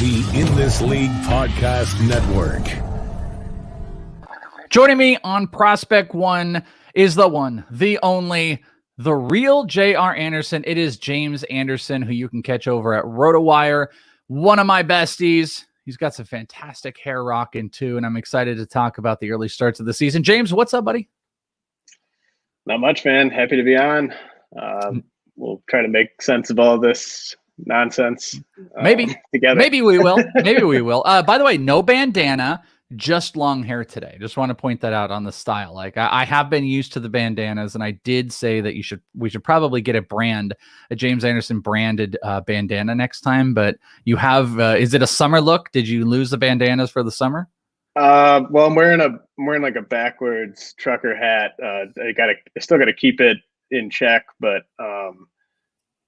The In This League Podcast Network. Joining me on Prospect One is the one, the only, the real J.R. Anderson. It is James Anderson, who you can catch over at Rotowire. One of my besties. He's got some fantastic hair rocking too, and I'm excited to talk about the early starts of the season. James, what's up, buddy? Not much, man. Happy to be on. We'll try to make sense of all this nonsense. Together. Maybe we will. Maybe we will. By the way, no bandana, just long hair today. Just want to point that out on the style. Like I have been used to the bandanas, and I did say that we should probably get a James Anderson branded bandana next time. But you have, is it a summer look? Did you lose the bandanas for the summer? Well, I'm wearing like a backwards trucker hat. I still gotta keep it in check, but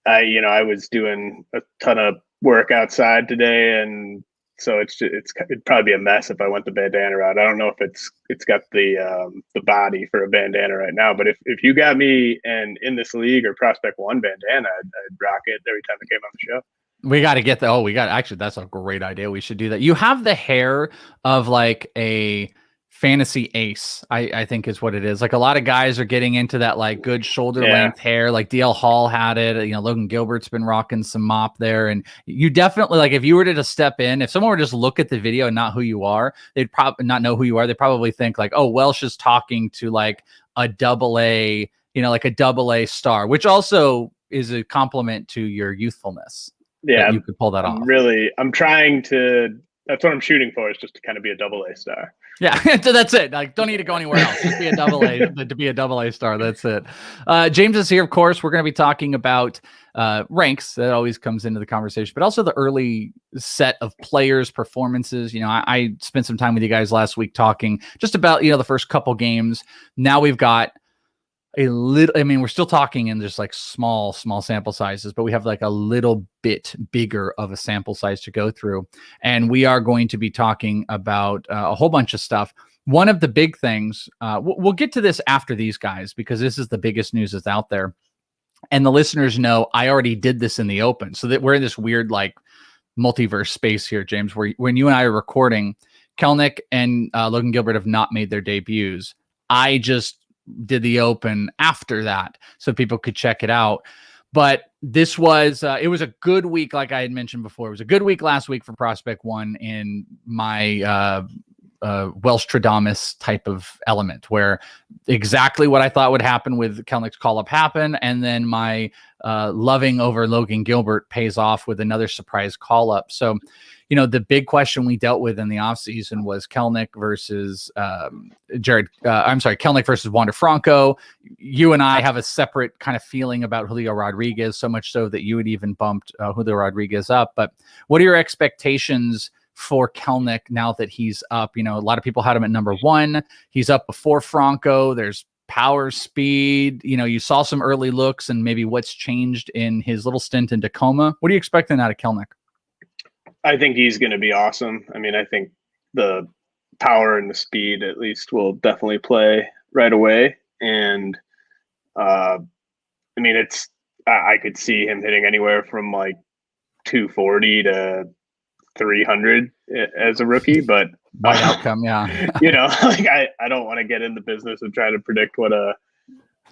I was doing a ton of work outside today, and so it'd probably be a mess if I went the bandana route. I don't know if it's got the body for a bandana right now, but if you got me and In This League or Prospect One bandana, I'd rock it every time I came on the show. We got to get actually, that's a great idea. We should do that. You have the hair of like a fantasy ace, I think is what it is. Like a lot of guys are getting into that like good shoulder length hair. Like DL Hall had it. Logan Gilbert's been rocking some mop there. And you definitely, like, if you were to just step in, if someone were to just look at the video and not who you are, they'd probably not know who you are. They probably think like, oh, Welsh is talking to like a AA, like a AA star, which also is a compliment to your youthfulness. Yeah, you could pull that off. I'm trying to. That's what I'm shooting for, is just to kind of be a AA star. Yeah, so that's it. Like, don't need to go anywhere else. Just be a AA to be a AA star. That's it. James is here, of course. We're going to be talking about ranks. That always comes into the conversation, but also the early set of players' performances. I spent some time with you guys last week talking just about the first couple games. Now we've got a little, we're still talking in just like small sample sizes, but we have like a little bit bigger of a sample size to go through. And we are going to be talking about a whole bunch of stuff. One of the big things, we'll get to this after these guys, because this is the biggest news that's out there. And the listeners know I already did this in the open. So that we're in this weird, like, multiverse space here, James, where when you and I are recording, Kelenic and Logan Gilbert have not made their debuts. I just did the open after that so people could check it out. But this was it was a good week. Like I had mentioned before, it was a good week last week for Prospect One in my Welsh Tradamus type of element, where exactly what I thought would happen with Kelenic's call-up happened, and then my loving over Logan Gilbert pays off with another surprise call-up. So the big question we dealt with in the offseason was Kelenic versus Kelenic versus Wander Franco. You and I have a separate kind of feeling about Julio Rodriguez, so much so that you had even bumped Julio Rodriguez up. But what are your expectations for Kelenic now that he's up? A lot of people had him at number 1. He's up before Franco. There's power, speed. You saw some early looks and maybe what's changed in his little stint in Tacoma. What are you expecting out of Kelenic? I think he's going to be awesome. I think the power and the speed, at least, will definitely play right away. And I could see him hitting anywhere from like 240 to 300 as a rookie, but by outcome, yeah. I don't want to get in the business of trying to predict what a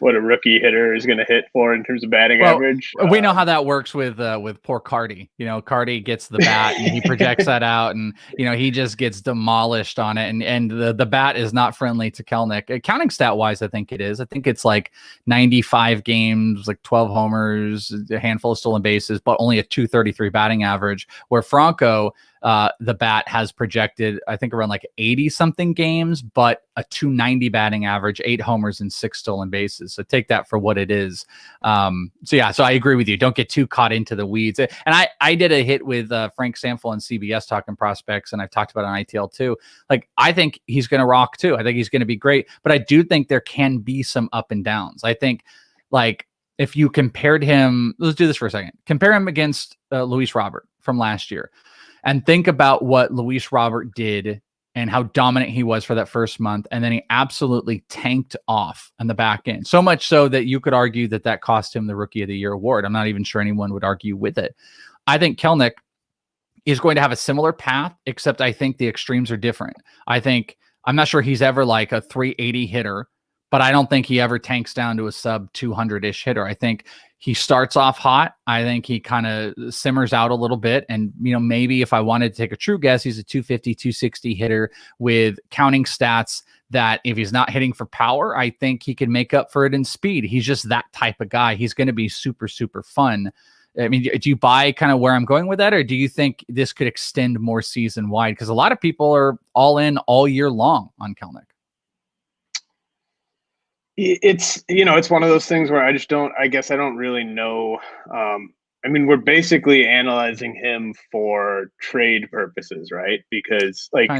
rookie hitter is going to hit for in terms of batting average. We know how that works with poor Cardi. Cardi gets the bat and he projects that out, and he just gets demolished on it. And the bat is not friendly to Kelenic. Counting stat wise, I think it is. I think it's like 95 games, like 12 homers, a handful of stolen bases, but only a 233 batting average. Where Franco, the bat has projected, I think, around like 80 something games, but a 290 batting average, 8 homers and 6 stolen bases. So take that for what it is. So I agree with you. Don't get too caught into the weeds. And I did a hit with Frank Sample on CBS talking prospects, and I've talked about it on ITL too. Like, I think he's going to rock too. I think he's going to be great, but I do think there can be some up and downs. I think, like, if you compared him, let's do this for a second. Compare him against Luis Robert from last year, and think about what Luis Robert did and how dominant he was for that first month. And then he absolutely tanked off on the back end. So much so that you could argue that cost him the Rookie of the Year award. I'm not even sure anyone would argue with it. I think Kelenic is going to have a similar path, except I think the extremes are different. I'm not sure he's ever like a 380 hitter, but I don't think he ever tanks down to a sub 200-ish hitter. I think he starts off hot. I think he kind of simmers out a little bit. And, maybe if I wanted to take a true guess, he's a 250, 260 hitter with counting stats that if he's not hitting for power, I think he can make up for it in speed. He's just that type of guy. He's going to be super, super fun. I mean, do you buy kind of where I'm going with that? Or do you think this could extend more season wide? Because a lot of people are all in all year long on Kelenic. It's one of those things where I don't really know. I mean, we're basically analyzing him for trade purposes, right? Because like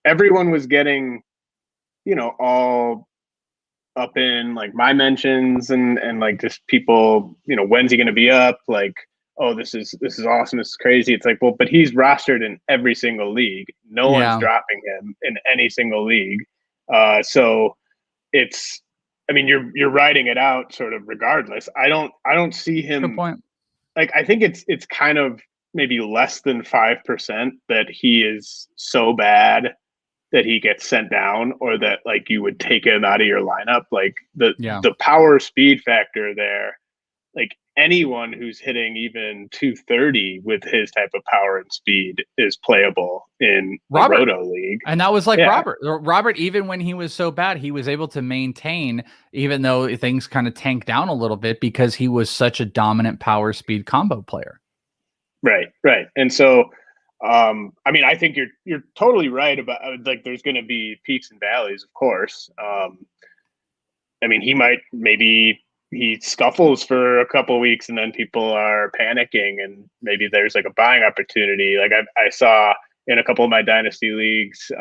everyone was getting, all up in like my mentions and like just people, when's he going to be up? Like, oh, this is awesome. This is crazy. It's like, well, but he's rostered in every single league. No one's dropping him in any single league. So it's, I mean, you're writing it out sort of regardless. I don't see him. Good point. Like, I think it's kind of maybe less than 5% that he is so bad that he gets sent down, or that like you would take him out of your lineup. Like the power speed factor there, like anyone who's hitting even 230 with his type of power and speed is playable in the Roto League. And that was like Robert, even when he was so bad, he was able to maintain, even though things kind of tanked down a little bit, because he was such a dominant power speed combo player. Right. And so, I mean, I think you're totally right about like there's going to be peaks and valleys, of course. I mean, he scuffles for a couple of weeks and then people are panicking and maybe there's like a buying opportunity. Like I saw in a couple of my dynasty leagues,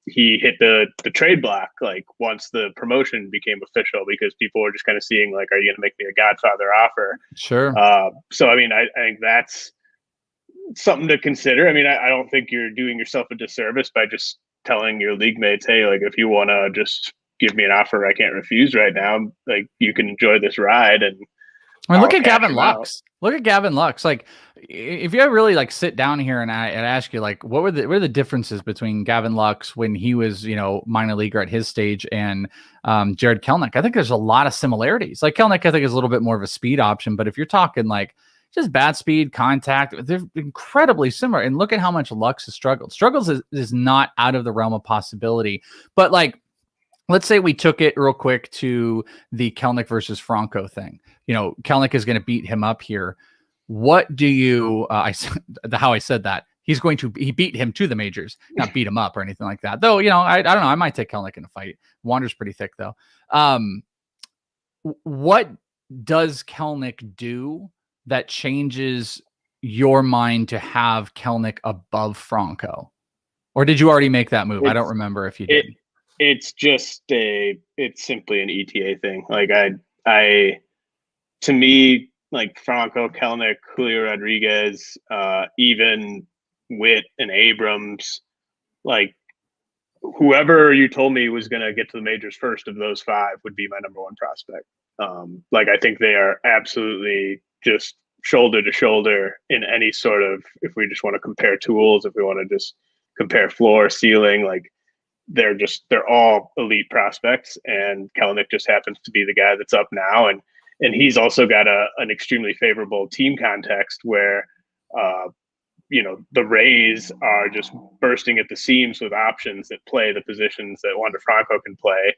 he hit the trade block like once the promotion became official, because people were just kind of seeing like, are you going to make me a Godfather offer? Sure. So, I mean, I think that's something to consider. I mean, I don't think you're doing yourself a disservice by just telling your league mates, hey, like if you want to just give me an offer I can't refuse right now, like you can enjoy this ride. And I mean, look at Gavin Lux. Look at Gavin Lux. Like, if you ever really like sit down here and I ask you, like, what are the differences between Gavin Lux when he was, minor leaguer at his stage and Jared Kelenic? I think there's a lot of similarities. Like Kelenic, I think is a little bit more of a speed option, but if you're talking like just bat speed, contact, they're incredibly similar. And look at how much Lux has struggled. Struggles is not out of the realm of possibility. But like, let's say we took it real quick to the Kelenic versus Franco thing. Kelenic is going to beat him up here. What do you, how I said that, he beat him to the majors, not beat him up or anything like that. Though, I don't know. I might take Kelenic in a fight. Wander's pretty thick though. What does Kelenic do that changes your mind to have Kelenic above Franco? Or did you already make that move? I don't remember if you did. It's simply an ETA thing. Like to me, like Franco, Kelenic, Julio Rodriguez, even Witt and Abrams, like whoever you told me was going to get to the majors first of those five would be my number one prospect. Like I think they are absolutely just shoulder to shoulder in any sort of, if we just want to compare tools, if we want to just compare floor, ceiling, like they're all elite prospects, and Kelenic just happens to be the guy that's up now. And he's also got an extremely favorable team context where, the Rays are just bursting at the seams with options that play the positions that Wander Franco can play.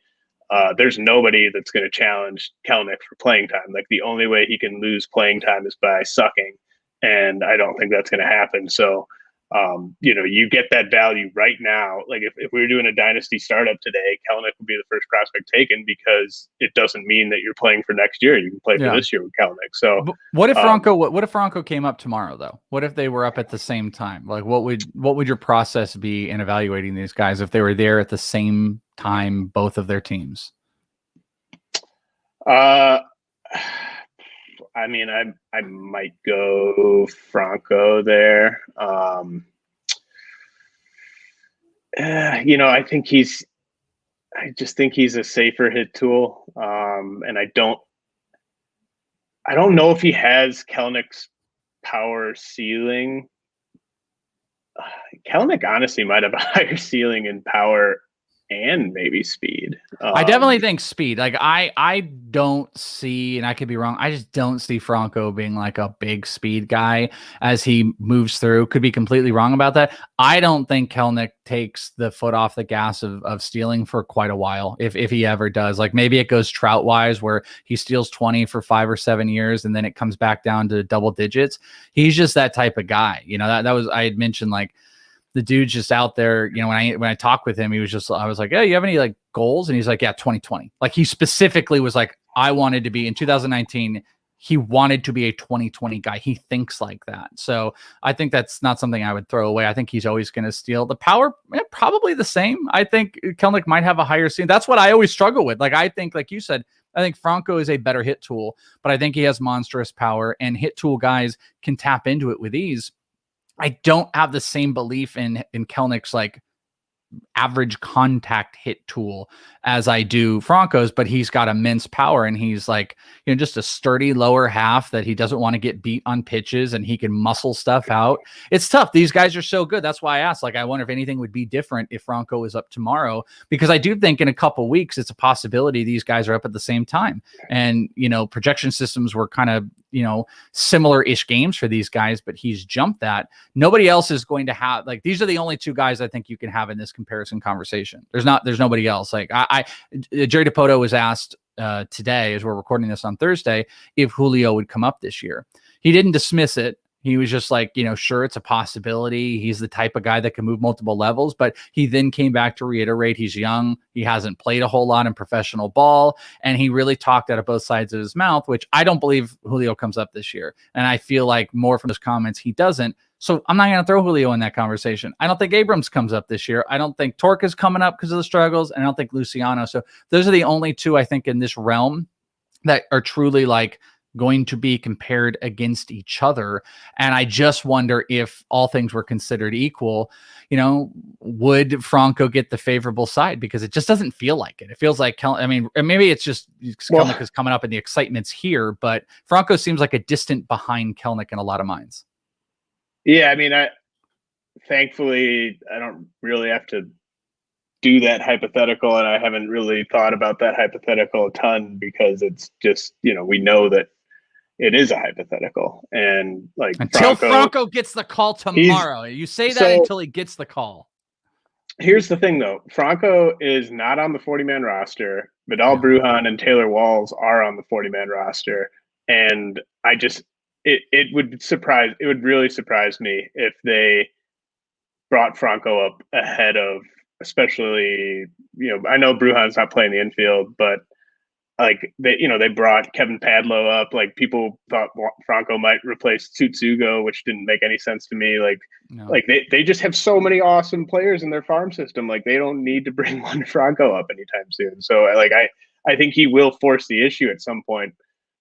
There's nobody that's going to challenge Kelenic for playing time. Like the only way he can lose playing time is by sucking. And I don't think that's going to happen. So, you get that value right now. Like if we were doing a dynasty startup today, Kelenic would be the first prospect taken, because it doesn't mean that you're playing for next year. You can play for this year with Kelenic. So what if Franco came up tomorrow though? What if they were up at the same time? Like what would your process be in evaluating these guys if they were there at the same time, both of their teams? I mean, I might go Franco there. I just think he's a safer hit tool. And I don't know if he has Kelenic's power ceiling, Kelnick honestly might have a higher ceiling in power and maybe speed. I definitely think speed. Like I don't see, and I could be wrong, I just don't see Franco being like a big speed guy as he moves through. Could be completely wrong about that. I don't think Kelnick takes the foot off the gas of stealing for quite a while, if he ever does. Like maybe it goes Trout wise where he steals 20 for 5 or 7 years and then it comes back down to double digits. He's just that type of guy. You know, that was, I had mentioned, like, the dude's just out there, you know, when I talked with him, he was just, I was like, "Hey, you have any like goals?" And he's like, "Yeah, 2020." Like he specifically was like, I wanted to be in 2019. He wanted to be a 2020 guy. He thinks like that. So I think that's not something I would throw away. I think he's always going to steal. The power, probably the same. I think Kelnick might have a higher ceiling. That's what I always struggle with. Like, I think, like you said, I think Franco is a better hit tool, but I think he has monstrous power and hit tool guys can tap into it with ease. I don't have the same belief in Kelnick's like average contact hit tool as I do Franco's, but he's got immense power and he's like, you know, just a sturdy lower half that he doesn't want to get beat on pitches and he can muscle stuff out. It's tough. These guys are so good. That's why I asked, like, I wonder if anything would be different if Franco was up tomorrow, because I do think in a couple weeks, it's a possibility these guys are up at the same time. And, you know, projection systems were kind of, you know, similar-ish games for these guys, but he's jumped that. Nobody else is going to have, like, these are the only two guys I think you can have in this comparison conversation. There's nobody else. Like Jerry DiPoto was asked today, as we're recording this on Thursday, if Julio would come up this year. He didn't dismiss it. He was just like, you know, sure, it's a possibility. He's the type of guy that can move multiple levels, but he then came back to reiterate he's young. He hasn't played a whole lot in professional ball. And he really talked out of both sides of his mouth, which I don't believe Julio comes up this year. And I feel like more from his comments, he doesn't. So I'm not going to throw Julio in that conversation. I don't think Abrams comes up this year. I don't think Torque is coming up because of the struggles. And I don't think Luciano. So those are the only two, I think, in this realm that are truly like going to be compared against each other. And I just wonder if all things were considered equal, you know, would Franco get the favorable side? Because it just doesn't feel like it. It feels like, I mean, maybe it's just Kelnick is coming up and the excitement's here, but Franco seems like a distant behind Kelnick in a lot of minds. Yeah. I mean, thankfully I don't really have to do that hypothetical, and I haven't really thought about that hypothetical a ton because it's just, you know, we know that it is a hypothetical, and like until Franco gets the call tomorrow. You say that until he gets the call. Here's the thing, though. Franco is not on the 40-man roster. Vidal Brujan and Taylor Walls are on the 40-man roster, and it would really surprise me if they brought Franco up ahead of, especially, you know, I know Brujan's not playing the infield, but like they brought Kevin Padlo up. Like people thought Franco might replace Tsutsugo, which didn't make any sense to me. Like they just have so many awesome players in their farm system. Like they don't need to bring one Franco up anytime soon. So like I think he will force the issue at some point,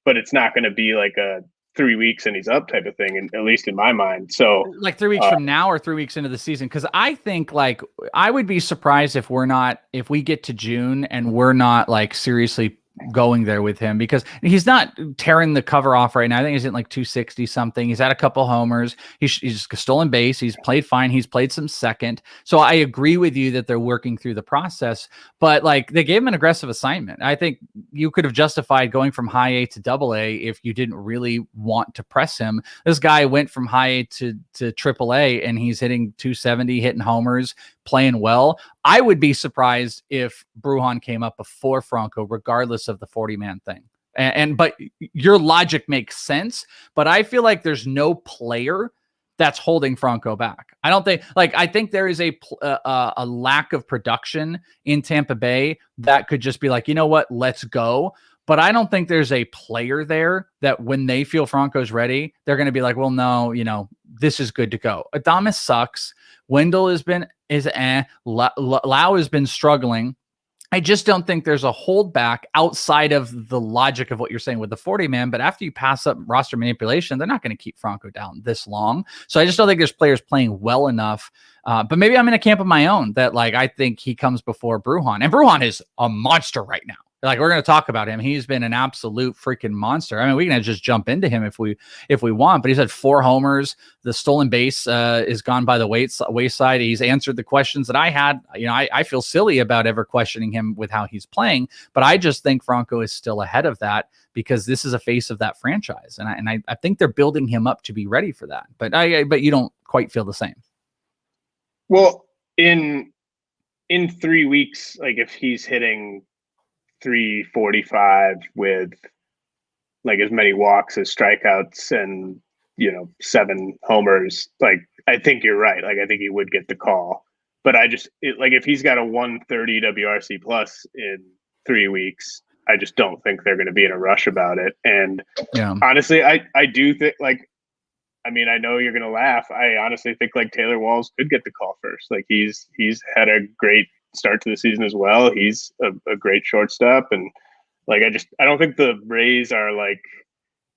but it's not going to be like a 3 weeks and he's up type of thing, and at least in my mind. So like 3 weeks from now or 3 weeks into the season, because I think like I would be surprised if we get to June and we're not like seriously going there with him, because he's not tearing the cover off right now. I think he's in like 260 something. He's had a couple homers. He's stolen base. He's played fine. He's played some second. So I agree with you that they're working through the process, but like they gave him an aggressive assignment. I think you could have justified going from high A to double A if you didn't really want to press him. This guy went from high A to triple A and he's hitting 270, hitting homers, playing well. I would be surprised if Brujan came up before Franco, regardless of the 40-man thing. But your logic makes sense, but I feel like there's no player that's holding Franco back. I think there is a lack of production in Tampa Bay that could just be like, you know what, let's go. But I don't think there's a player there that when they feel Franco's ready, they're going to be like, well, no, you know, this is good to go. Adames sucks. Wendell Lau has been struggling. I just don't think there's a holdback outside of the logic of what you're saying with the 40-man. But after you pass up roster manipulation, they're not going to keep Franco down this long. So I just don't think there's players playing well enough. But maybe I'm in a camp of my own that like I think he comes before Brujan. And Brujan is a monster right now. Like, we're going to talk about him. He's been an absolute freaking monster. I mean, we can just jump into him if we want, but he's had 4 homers. The stolen base is gone by the wayside. He's answered the questions that I had. I feel silly about ever questioning him with how he's playing, but I just think Franco is still ahead of that because this is a face of that franchise. And I think they're building him up to be ready for that. But you don't quite feel the same. Well, in 3 weeks, like if he's hitting 345 with like as many walks as strikeouts and 7 homers, like I think you're right. Like I think he would get the call, but like if he's got a 130 WRC plus in 3 weeks, I just don't think they're going to be in a rush about it. And honestly, I do think, like, I mean, I know you're going to laugh. I honestly think like Taylor Walls could get the call first. Like he's had a great start to the season as well. He's a great shortstop, and like I don't think the Rays are like,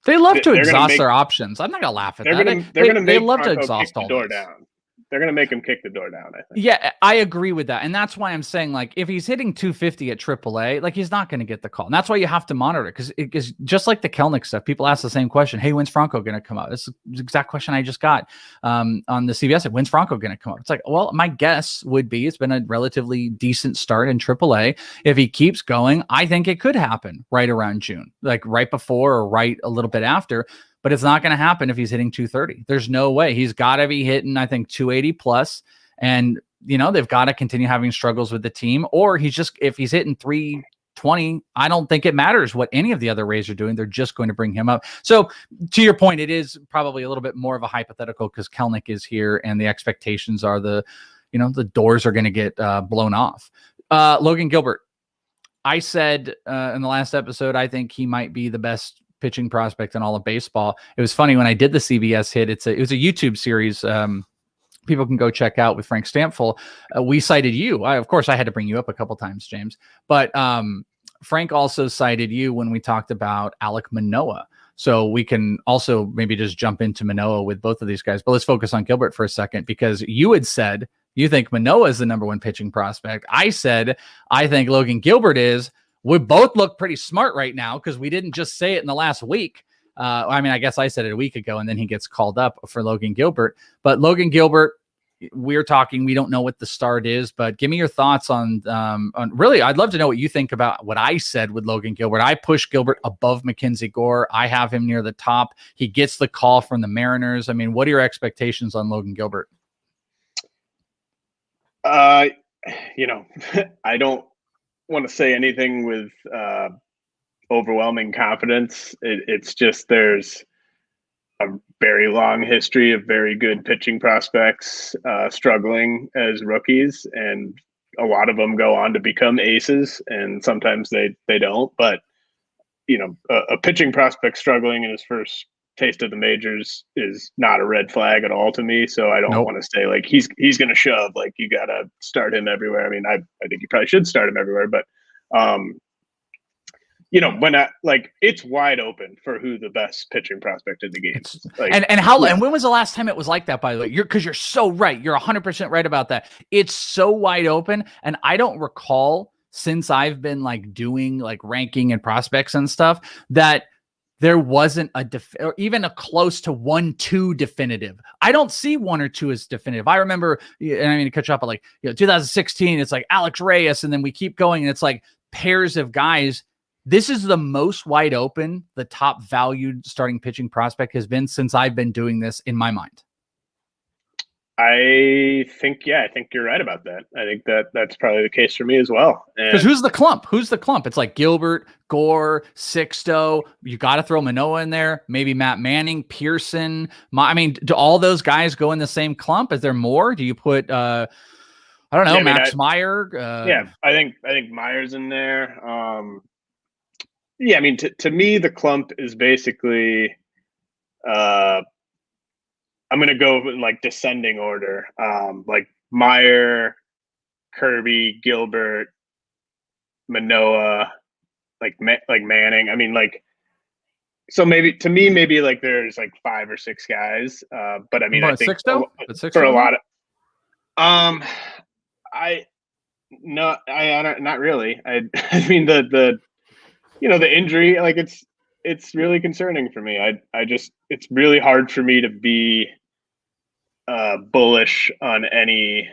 they love to exhaust their options. I'm not gonna laugh at that. They love to exhaust all the door down. They're going to make him kick the door down, I think. Yeah, I agree with that. And that's why I'm saying, like, if he's hitting 250 at AAA, like, he's not going to get the call. And that's why you have to monitor it, because just like the Kelnick stuff, people ask the same question. Hey, when's Franco going to come out? That's the exact question I just got on the CBS. When's Franco going to come out? It's like, well, my guess would be it's been a relatively decent start in AAA. If he keeps going, I think it could happen right around June, like right before or right a little bit after. But it's not going to happen if he's hitting 230. There's no way. He's got to be hitting, I think, 280 plus. And, they've got to continue having struggles with the team. Or if he's hitting 320, I don't think it matters what any of the other Rays are doing. They're just going to bring him up. So to your point, it is probably a little bit more of a hypothetical because Kelnick is here and the expectations are the doors are going to get blown off. Logan Gilbert, I said in the last episode, I think he might be the best pitching prospect in all of baseball. It was funny when I did the CBS hit. It was a YouTube series. People can go check out with Frank Stampfel. We cited you. Of course, I had to bring you up a couple times, James. But Frank also cited you when we talked about Alek Manoah. So we can also maybe just jump into Manoah with both of these guys. But let's focus on Gilbert for a second, because you had said you think Manoah is the number one pitching prospect. I said I think Logan Gilbert is. We both look pretty smart right now because we didn't just say it in the last week. I mean, I guess I said it a week ago, and then he gets called up for Logan Gilbert. But Logan Gilbert, we're talking, we don't know what the start is, but give me your thoughts on really, I'd love to know what you think about what I said with Logan Gilbert. I pushed Gilbert above Mackenzie Gore. I have him near the top. He gets the call from the Mariners. I mean, what are your expectations on Logan Gilbert? I don't want to say anything with overwhelming confidence. It's just there's a very long history of very good pitching prospects struggling as rookies, and a lot of them go on to become aces, and sometimes they don't. But a pitching prospect struggling in his first taste of the majors is not a red flag at all to me. So I don't want to say like he's going to shove, like you got to start him everywhere. I mean, I think you probably should start him everywhere, but when it's wide open for who the best pitching prospect in the game is. Like, and when was the last time it was like that, by the way? Because you're so right. You're 100% right about that. It's so wide open. And I don't recall, since I've been like doing like ranking and prospects and stuff, that there wasn't or even a close to 1-2 definitive. I don't see 1 or 2 as definitive. I remember, and I mean to catch up, like 2016, it's like Alex Reyes, and then we keep going, and it's like pairs of guys. This is the most wide open the top valued starting pitching prospect has been since I've been doing this, in my mind. I think you're right about that. I think that's probably the case for me as well. Because who's the clump? It's like Gilbert, Gore, Sixto. You got to throw Manoah in there. Maybe Matt Manning, Pearson. Do all those guys go in the same clump? Is there more? Do you put, I don't know, Max Meyer? I think Meyer's in there. To me, the clump is basically, I'm going to go in like descending order. Like Meyer, Kirby, Gilbert, Manoah, like Manning. I mean, like, so maybe like there's like 5 or 6 guys. But I mean, I think for a lot of, not really. I mean, the the injury, like it's really concerning for me. It's really hard for me to be bullish on any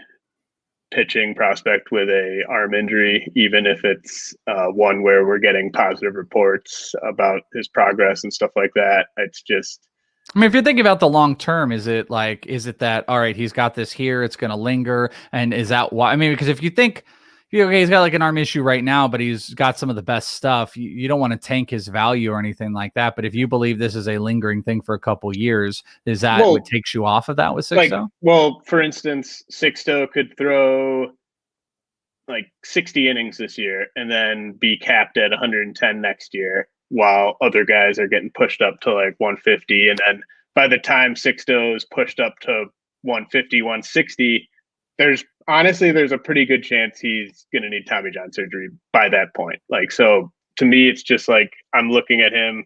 pitching prospect with a arm injury, even if it's one where we're getting positive reports about his progress and stuff like that. It's just, I mean, if you're thinking about the long term, is it that, all right, he's got this here, it's going to linger, and is that why? I mean, because if you think, okay, he's got like an arm issue right now, but he's got some of the best stuff, you don't want to tank his value or anything like that. But if you believe this is a lingering thing for a couple years, is that what takes you off of that with Sixto? For instance, Sixto could throw like 60 innings this year and then be capped at 110 next year, while other guys are getting pushed up to like 150. And then by the time Sixto is pushed up to 150, 160, there's a pretty good chance he's going to need Tommy John surgery by that point. Like, so to me, it's just like, I'm looking at him,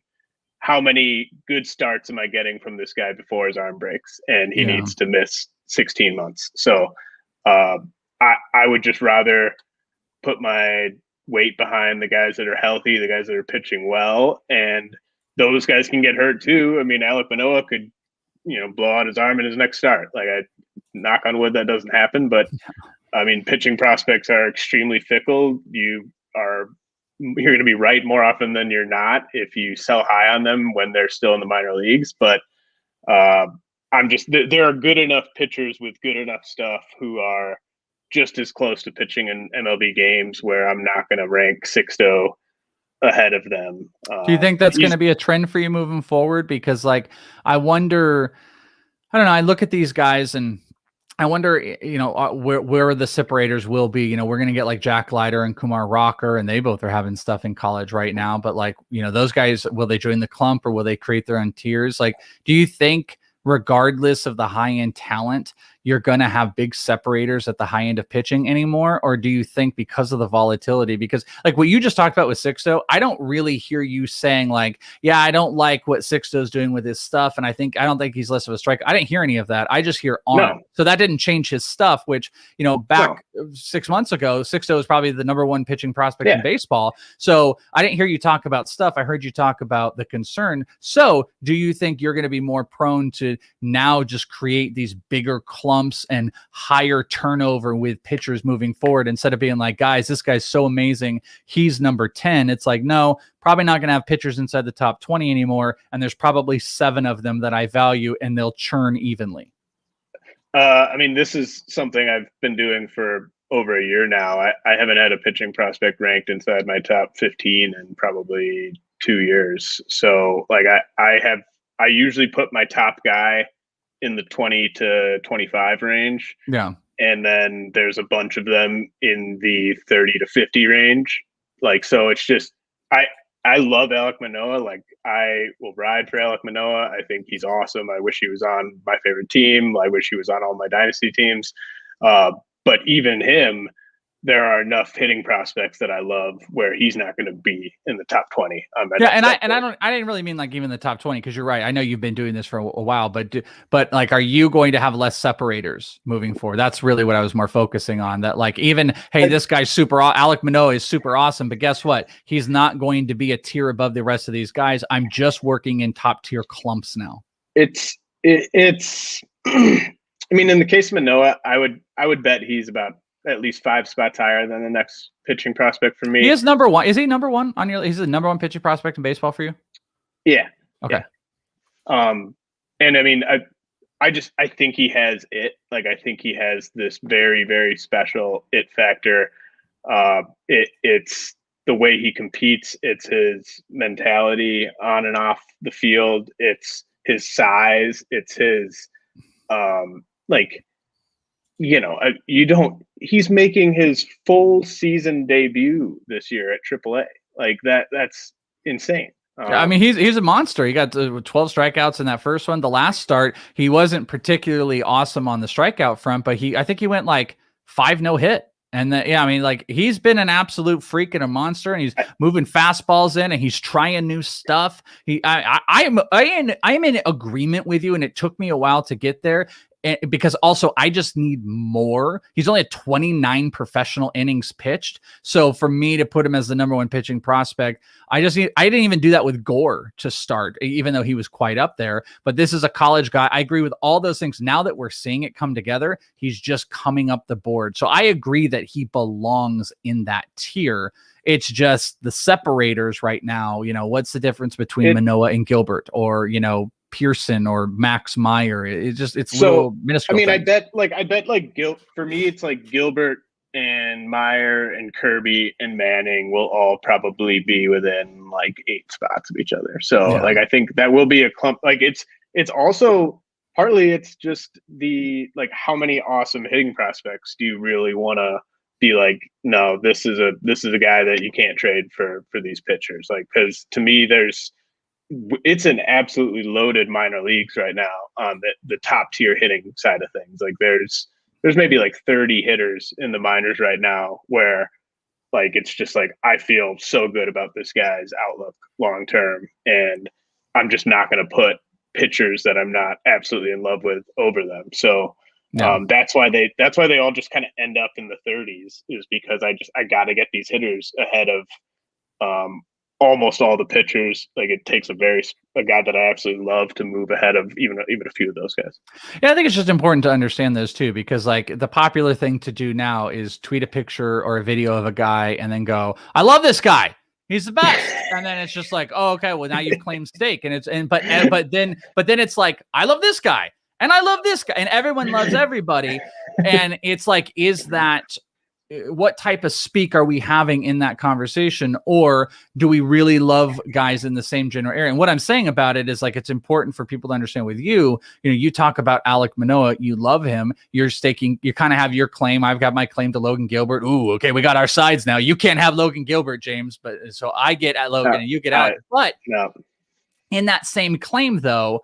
how many good starts am I getting from this guy before his arm breaks? And he needs to miss 16 months. So I would just rather put my weight behind the guys that are healthy, the guys that are pitching well, and those guys can get hurt too. I mean, Alek Manoah could, blow out his arm in his next start. Like, I knock on wood that doesn't happen, but I mean, pitching prospects are extremely fickle. You're going to be right more often than you're not if you sell high on them when they're still in the minor leagues. But there are good enough pitchers with good enough stuff who are just as close to pitching in MLB games where I'm not going to rank Sixto ahead of them. Do you think that's going to be a trend for you moving forward? Because like, I wonder, I don't know. I look at these guys and I wonder, where the separators will be. We're going to get like Jack Leiter and Kumar Rocker, and they both are having stuff in college right now. But like, those guys, will they join the clump or will they create their own tiers? Like, do you think regardless of the high end talent, you're going to have big separators at the high end of pitching anymore? Or do you think because of the volatility, because like what you just talked about with Sixto, I don't really hear you saying like, yeah, I don't like what Sixto's doing with his stuff. And I don't think he's less of a striker. I didn't hear any of that. I just hear arm. No. So that didn't change his stuff, which, back 6 months ago, Sixto was probably the number one pitching prospect in baseball. So I didn't hear you talk about stuff. I heard you talk about the concern. So do you think you're going to be more prone to now just create these bigger clumps and higher turnover with pitchers moving forward, instead of being like, guys, this guy's so amazing, he's number 10? It's like, no, probably not going to have pitchers inside the top 20 anymore. And there's probably 7 of them that I value, and they'll churn evenly. I mean, this is something I've been doing for over a year now. I haven't had a pitching prospect ranked inside my top 15 in probably 2 years. So like I usually put my top guy in the 20 to 25 range. Yeah. And then there's a bunch of them in the 30 to 50 range. Like, so it's just, I love Alek Manoah. Like, I will ride for Alek Manoah. I think he's awesome. I wish he was on my favorite team. I wish he was on all my dynasty teams. But even him, there are enough hitting prospects that I love where he's not going to be in the top 20. I didn't really mean like even the top 20, because you're right. I know you've been doing this for a while, but like, are you going to have less separators moving forward? That's really what I was more focusing on. That like, even, hey, this guy's Alek Manoah is super awesome, but guess what? He's not going to be a tier above the rest of these guys. I'm just working in top tier clumps now. It's I mean, in the case of Manoah, I would bet he's about at least 5 spots higher than the next pitching prospect for me. He is number 1. Is he number 1 on your? He's the number 1 pitching prospect in baseball for you? Yeah. Okay. Yeah. And I mean, I think he has it. Like, I think he has this very, very special it factor. It's the way he competes. It's his mentality on and off the field. It's his size. It's his, he's making his full season debut this year at AAA. Like that's insane. I mean, he's a monster. He got 12 strikeouts in that first one. The last start, he wasn't particularly awesome on the strikeout front, but I think he went like 5 no hit. And I mean, like, he's been an absolute freak and a monster, and he's moving fastballs in, and he's trying new stuff. I am in agreement with you, and it took me a while to get there. because also I just need more. He's only at 29 professional innings pitched. So for me to put him as the number one pitching prospect, I didn't even do that with Gore to start, even though he was quite up there. But this is a college guy. I agree with all those things. Now that we're seeing it come together, he's just coming up the board. So I agree that he belongs in that tier. It's just the separators right now. What's the difference between Manoah and Gilbert, or, Pearson or Max Meyer? It's little minuscule. I things. I bet for me, it's like Gilbert and Meyer and Kirby and Manning will all probably be within like 8 spots of each other. So Yeah. I think that will be a clump. Like it's also partly it's just the like how many awesome hitting prospects do you really want to be like, no, this is a guy that you can't trade for these pitchers. Like, because to me it's an absolutely loaded minor leagues right now on the top tier hitting side of things. Like there's maybe like 30 hitters in the minors right now where like it's just like I feel so good about this guy's outlook long term, and I'm just not going to put pitchers that I'm not absolutely in love with over them. So that's why they all just kind of end up in the 30s, is because I got to get these hitters ahead of almost all the pitchers. Like it takes a guy that I absolutely love to move ahead of even a few of those guys. Yeah, I think it's just important to understand those too, because like the popular thing to do now is tweet a picture or a video of a guy and then go, I love this guy, he's the best. And then it's just like, oh, okay, well now you've claimed stake. But then it's like, I love this guy and I love this guy, and everyone loves everybody. And it's like, what type of speak are we having in that conversation? Or do we really love guys in the same general area? And what I'm saying about it is like, it's important for people to understand with you talk about Alek Manoah, you love him, you kind of have your claim. I've got my claim to Logan Gilbert. Ooh, okay. We got our sides now. You can't have Logan Gilbert, James, but so I get at Logan and you get out. But in that same claim though,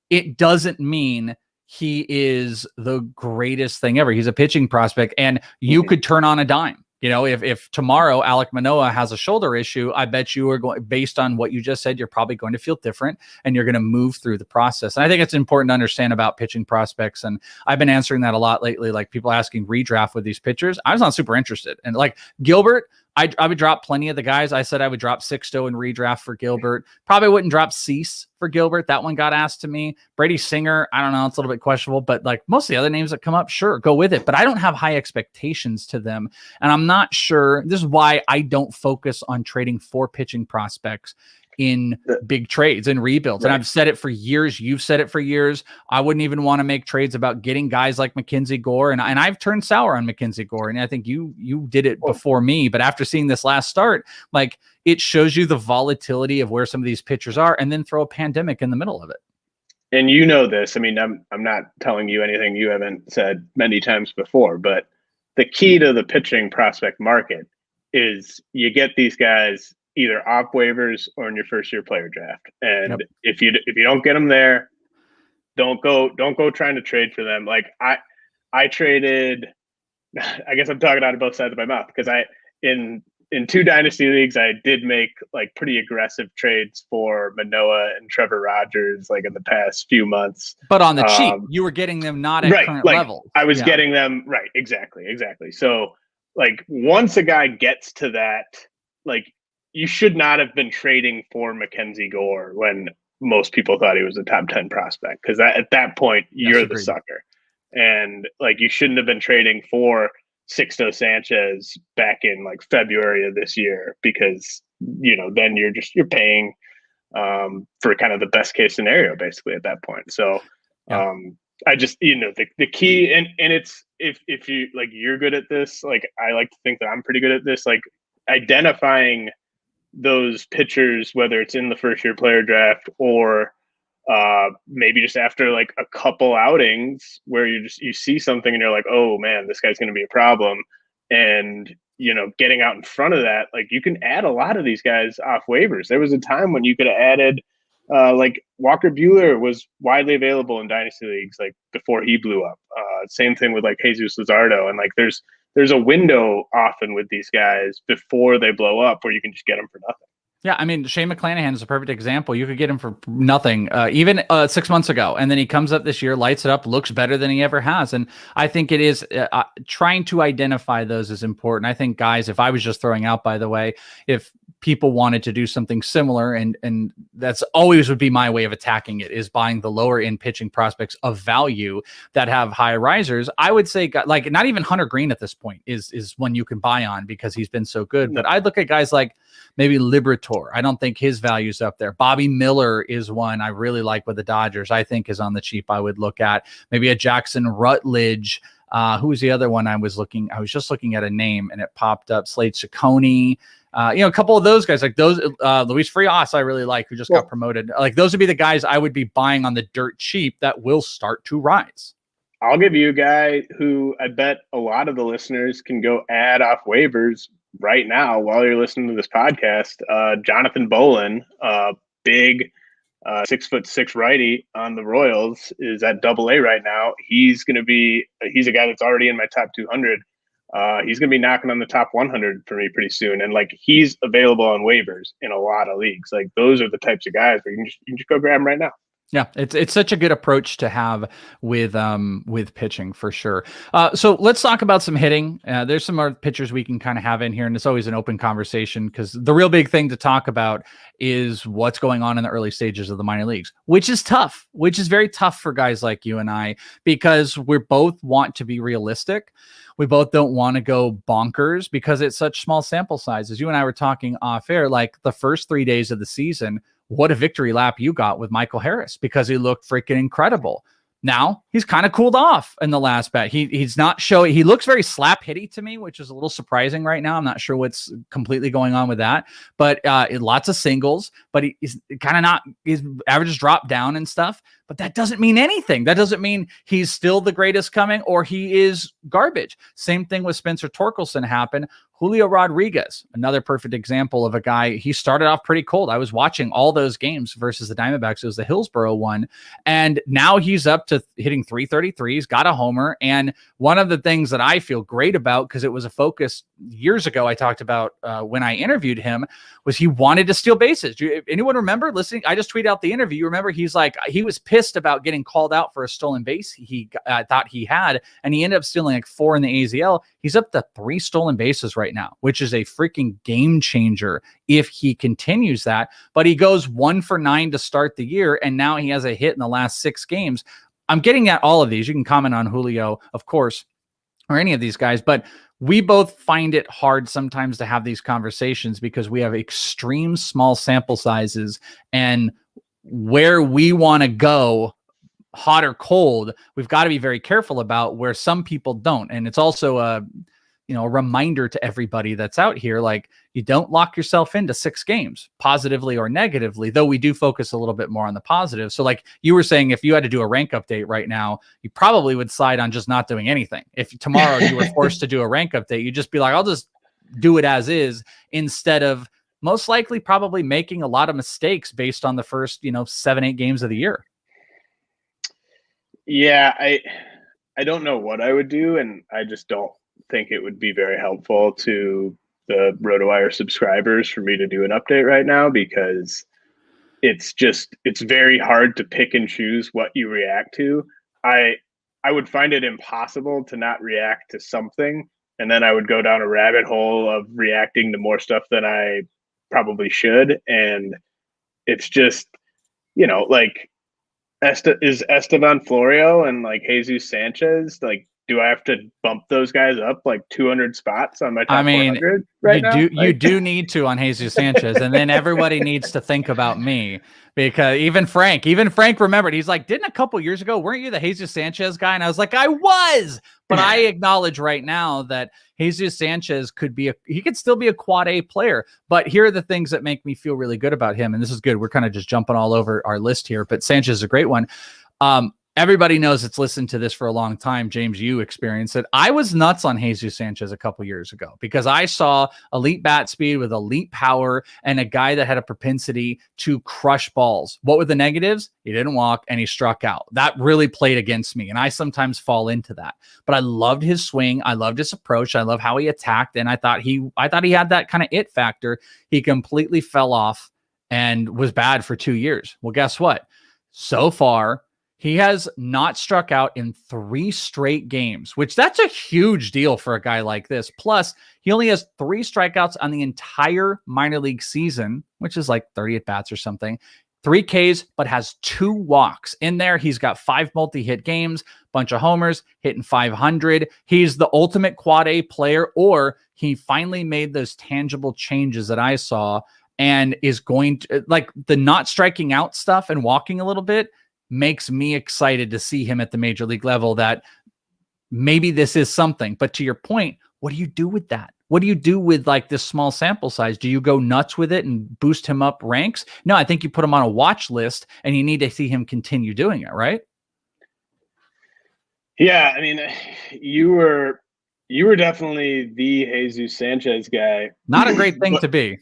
it doesn't mean he is the greatest thing ever. He's a pitching prospect, and you could turn on a dime. If tomorrow Alek Manoah has a shoulder issue, I bet you are going, based on what you just said, you're probably going to feel different and you're going to move through the process. And I think it's important to understand about pitching prospects. And I've been answering that a lot lately, like people asking redraft with these pitchers. I was not super interested. And like Gilbert, I would drop plenty of the guys. I said I would drop Sixto in redraft for Gilbert. Probably wouldn't drop Cease for Gilbert. That one got asked to me. Brady Singer, I don't know. It's a little bit questionable, but like most of the other names that come up, sure, go with it. But I don't have high expectations to them. And I'm not sure. This is why I don't focus on trading for pitching prospects in big trades and rebuilds. Right. And I've said it for years. You've said it for years. I wouldn't even want to make trades about getting guys like Mackenzie Gore. And I've turned sour on Mackenzie Gore. And I think you did it before me. But after seeing this last start, like it shows you the volatility of where some of these pitchers are, and then throw a pandemic in the middle of it. And this. I mean, I'm not telling you anything you haven't said many times before, but the key to the pitching prospect market is you get these guys either off waivers or in your first year player draft. And if you don't get them there, don't go trying to trade for them. Like I traded, I guess I'm talking out of both sides of my mouth, because in 2 dynasty leagues, I did make like pretty aggressive trades for Manoah and Trevor Rogers, like in the past few months. But on the cheap, you were getting them not at current level. I was getting them right. Exactly. So like once a guy gets to that, like, you should not have been trading for Mackenzie Gore when most people thought he was a top 10 prospect, because at that point you're the sucker. And like you shouldn't have been trading for Sixto Sanchez back in like February of this year, because then you're paying for kind of the best case scenario basically at that point. So I just the key, and it's if you like, you're good at this, like I like to think that I'm pretty good at this, like identifying those pitchers, whether it's in the first year player draft or maybe just after like a couple outings where you see something and you're like, oh man, this guy's going to be a problem. And, getting out in front of that, like you can add a lot of these guys off waivers. There was a time when you could have added like Walker Buehler was widely available in dynasty leagues, like before he blew up. Same thing with like Jesus Luzardo. And like, there's a window often with these guys before they blow up where you can just get them for nothing. Yeah, I mean, Shane McClanahan is a perfect example. You could get him for nothing, even 6 months ago, and then he comes up this year, lights it up, looks better than he ever has. And I think it is trying to identify those is important. I think, guys, if I was just throwing out, by the way, if people wanted to do something similar, and that's always would be my way of attacking it, is buying the lower end pitching prospects of value that have high risers. I would say, like, not even Hunter Green at this point is one you can buy on because he's been so good. But I'd look at guys like maybe Liberator. I don't think his value's up there. Bobby Miller is one I really like with the Dodgers. I think is on the cheap. I would look at maybe a Jackson Rutledge. Who's the other one I was just looking at a name and it popped up. Slade Ciccone. A couple of those guys, like those, Luis Frias, I really like, who just got promoted. Like, those would be the guys I would be buying on the dirt cheap that will start to rise. I'll give you a guy who I bet a lot of the listeners can go add off waivers right now while you're listening to this podcast. Jonathan Bowlin, big 6'6" righty on the Royals, is at Double-A right now. He's a guy that's already in my top 200. He's going to be knocking on the top 100 for me pretty soon. And like, he's available on waivers in a lot of leagues. Like, those are the types of guys where you can just go grab him right now. Yeah, it's such a good approach to have with pitching for sure. So let's talk about some hitting. There's some more pitchers we can kind of have in here, and it's always an open conversation because the real big thing to talk about is what's going on in the early stages of the minor leagues, which is very tough for guys like you and I, because we both want to be realistic. We both don't want to go bonkers because it's such small sample sizes. You and I were talking off air, like the first 3 days of the season, what a victory lap you got with Michael Harris because he looked freaking incredible. Now he's kind of cooled off in the last bet. He's not showing. He looks very slap hitty to me, which is a little surprising right now. I'm not sure what's completely going on with that, but lots of singles, but he's kind of not, his averages drop down and stuff, but that doesn't mean anything. That doesn't mean he's still the greatest coming or he is garbage. Same thing with Spencer Torkelson happened. Julio Rodriguez, another perfect example of a guy. He started off pretty cold. I was watching all those games versus the Diamondbacks. It was the Hillsborough one. And now he's up to hitting 333. He's got a homer. And one of the things that I feel great about, because it was a focus years ago I talked about when I interviewed him, was he wanted to steal bases. Anyone remember listening? I just tweeted out the interview. You remember he was pissed about getting called out for a stolen base he thought he had, and he ended up stealing like 4 in the AZL. He's up to 3 stolen bases right now, which is a freaking game changer if he continues that. But he goes 1 for 9 to start the year, and now he has a hit in the last 6 games. I'm getting at all of these. You can comment on Julio, of course, or any of these guys, but we both find it hard sometimes to have these conversations because we have extreme small sample sizes, and where we want to go, hot or cold, we've got to be very careful about, where some people don't. And it's also a reminder to everybody that's out here, like, you don't lock yourself into 6 games, positively or negatively, though we do focus a little bit more on the positive. So like you were saying, if you had to do a rank update right now, you probably would slide on just not doing anything. If tomorrow you were forced to do a rank update, you'd just be like, I'll just do it as is, instead of most likely probably making a lot of mistakes based on the first, 7-8 games of the year. Yeah, I don't know what I would do, and I just don't think it would be very helpful to the Rotowire subscribers for me to do an update right now, because it's very hard to pick and choose what you react to. I would find it impossible to not react to something, and then I would go down a rabbit hole of reacting to more stuff than I probably should. And it's just, like, is Esteban Florio and like Jesus Sanchez, like, do I have to bump those guys up like 200 spots on my top 400 right now? You do need to on Jesus Sanchez, and then everybody needs to think about me, because even Frank remembered. He's like, didn't a couple years ago, weren't you the Jesus Sanchez guy? And I was like, I was, but I acknowledge right now that Jesus Sanchez he could still be a quad A player. But here are the things that make me feel really good about him. And this is good. We're kind of just jumping all over our list here, but Sanchez is a great one. everybody knows it's listened to this for a long time. James, you experienced it. I was nuts on Jesus Sanchez a couple years ago because I saw elite bat speed with elite power and a guy that had a propensity to crush balls. What were the negatives? He didn't walk and he struck out. That really played against me, and I sometimes fall into that. But I loved his swing. I loved his approach. I love how he attacked, and I thought he had that kind of it factor. He completely fell off and was bad for 2 years. Well, guess what? So far, he has not struck out in 3 straight games, which that's a huge deal for a guy like this. Plus, he only has 3 strikeouts on the entire minor league season, which is like 30 at-bats or something. 3 Ks, but has 2 walks. In there, he's got 5 multi-hit games, bunch of homers, hitting 500. He's the ultimate quad A player, or he finally made those tangible changes that I saw and is going to, like, the not striking out stuff and walking a little bit makes me excited to see him at the major league level, that maybe this is something. But to your point, what do you do with that? What do you do with like this small sample size? Do you go nuts with it and boost him up ranks? No, I think you put him on a watch list and you need to see him continue doing it, right? Yeah, I mean, you were definitely the Jesus Sanchez guy. Not a great thing to be.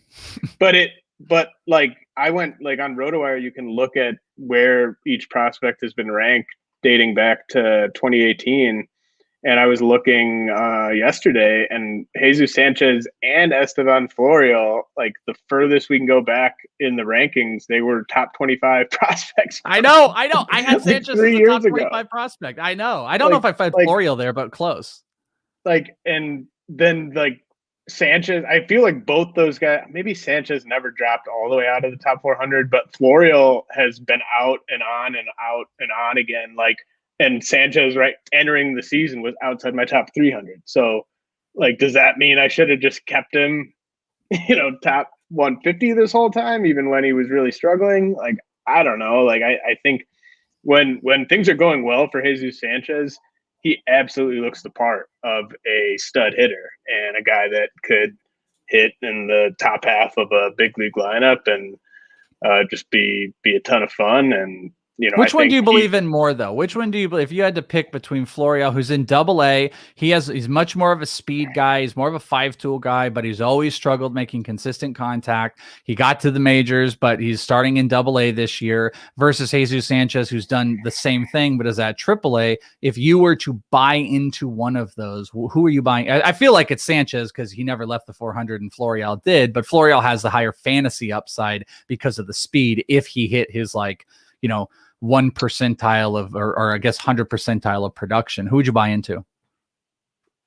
But like I went like on Rotowire, you can look at where each prospect has been ranked dating back to 2018. And I was looking yesterday, and Jesus Sanchez and Estevan Florial, like the furthest we can go back in the rankings, they were top 25 prospects. I know. I had Sanchez as a top 25 ago. prospect. I know. I don't know if I found Florial there, but close. Like, and then like Sanchez, I feel like both those guys, maybe Sanchez never dropped all the way out of the top 400, but Florial has been out and on and out and on again. Like, and Sanchez, right, entering the season was outside my top 300. So, like, does that mean I should have just kept him, top 150 this whole time, even when he was really struggling? Like, I don't know. Like, I think when things are going well for Jesus Sanchez, he absolutely looks the part of a stud hitter and a guy that could hit in the top half of a big league lineup and just be a ton of fun. And which one do you believe in more, though? Which one do you believe? If you had to pick between Florial, who's in Double-A, he's much more of a speed guy. He's more of a 5-tool guy, but he's always struggled making consistent contact. He got to the majors, but he's starting in Double-A this year, versus Jesus Sanchez, who's done the same thing, but is at Triple-A. If you were to buy into one of those, who are you buying? I feel like it's Sanchez because he never left the 400 and Florial did, but Florial has the higher fantasy upside because of the speed if he hit his 1 percentile of, or I guess 100 percentile of production. Who would you buy into?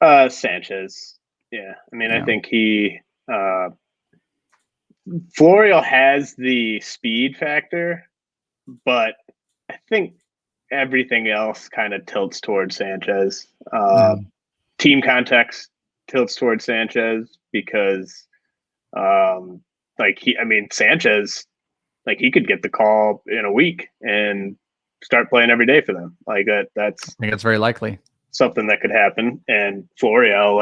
Sanchez. Yeah. I mean, I think Florial has the speed factor, but I think everything else kind of tilts towards Sanchez. Team context tilts towards Sanchez because Sanchez, like, he could get the call in a week and start playing every day for them. Like I think it's very likely something that could happen. And Florial,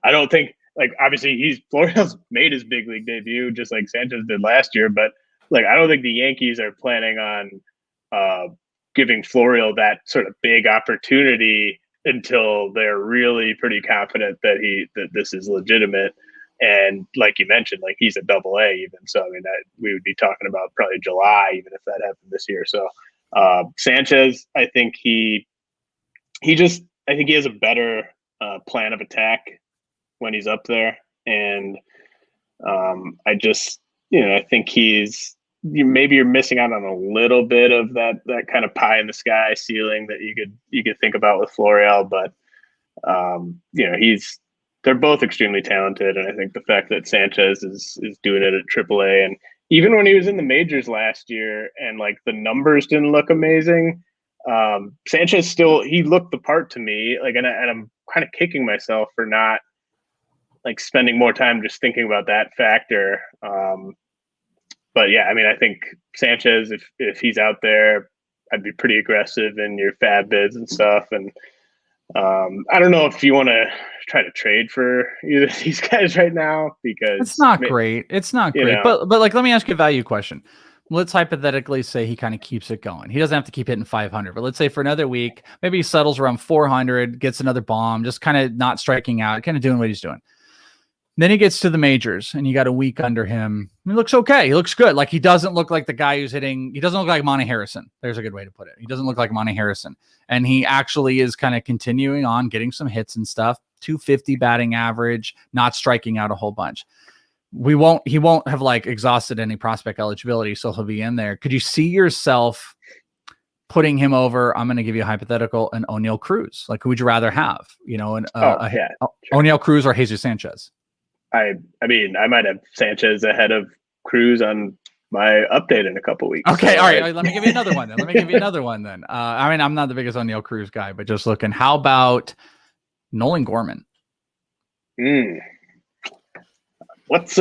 I don't think, like, obviously Florial's made his big league debut just like Sanchez did last year, but like, I don't think the Yankees are planning on giving Florial that sort of big opportunity until they're really pretty confident that this is legitimate. And like you mentioned, like, he's a Double-A even. So, I mean, that we would be talking about probably July, even if that happened this year. So Sanchez, I think he has a better plan of attack when he's up there. And I think maybe you're missing out on a little bit of that kind of pie in the sky ceiling that you could think about with Florial, but they're both extremely talented, and I think the fact that Sanchez is doing it at AAA, and even when he was in the majors last year and like the numbers didn't look amazing, Sanchez he looked the part to me. Like, and I'm kind of kicking myself for not like spending more time just thinking about that factor. But yeah, I mean, I think Sanchez, if he's out there, I'd be pretty aggressive in your fab bids and stuff. And I don't know if you want to try to trade for either of these guys right now, because it's not great. It's not great. But like, let me ask you a value question. let's hypothetically say he kind of keeps it going. He doesn't have to keep hitting 500, but let's say for another week, maybe he settles around 400, gets another bomb, just kind of not striking out, kind of doing what he's doing. Then he gets to the majors and you got a week under him. He looks okay. He looks good. Like he doesn't look like the guy who's hitting. He doesn't look like Monty Harrison. There's a good way to put it. He doesn't look like Monty Harrison. And he actually is kind of continuing on getting some hits and stuff. 250 batting average, not striking out a whole bunch. He won't have like exhausted any prospect eligibility. So he'll be in there. Could you see yourself putting him over? I'm going to give you a hypothetical, an O'Neal Cruz. Like who would you rather have? You know, Sure. O'Neal Cruz or Jesus Sanchez? I mean, I might have Sanchez ahead of Cruz on my update in a couple weeks. Okay, so all right. Let me give you another one then. I mean, I'm not the biggest O'Neal Cruz guy, but just looking. How about Nolan Gorman? What's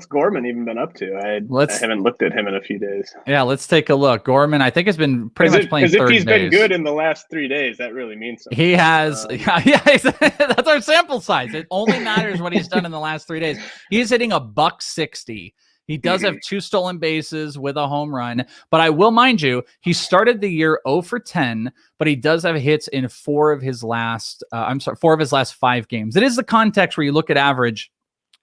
Gorman even been up to? I haven't looked at him in a few days. Yeah, let's take a look. Gorman, I think, has been pretty much playing third Because if he's base. been good in the last 3 days, that really means something. He has, that's our sample size. It only matters what he's done in the last 3 days. He's hitting a $160. He does have 2 stolen bases with a home run, but I will mind you, he started the year 0 for 10, but he does have hits in 4 of his last 5 games. It is the context where you look at average,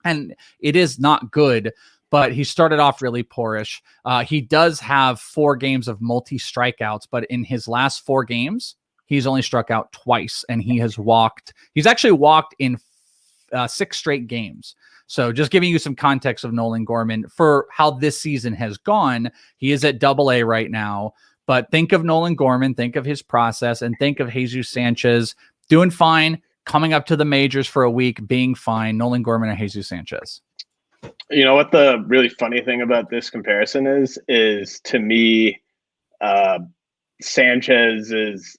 and it is not good, but he started off really poorish. He does have 4 games of multi-strikeouts, but in his last 4 games, he's only struck out twice, and he's actually walked in 6 straight games. So just giving you some context of Nolan Gorman for how this season has gone. He is at AA right now, but think of Nolan Gorman, think of his process, and think of Jesus Sanchez doing fine, coming up to the majors for a week, being fine. Nolan Gorman or Jesus Sanchez? You know what the really funny thing about this comparison is to me, Sanchez's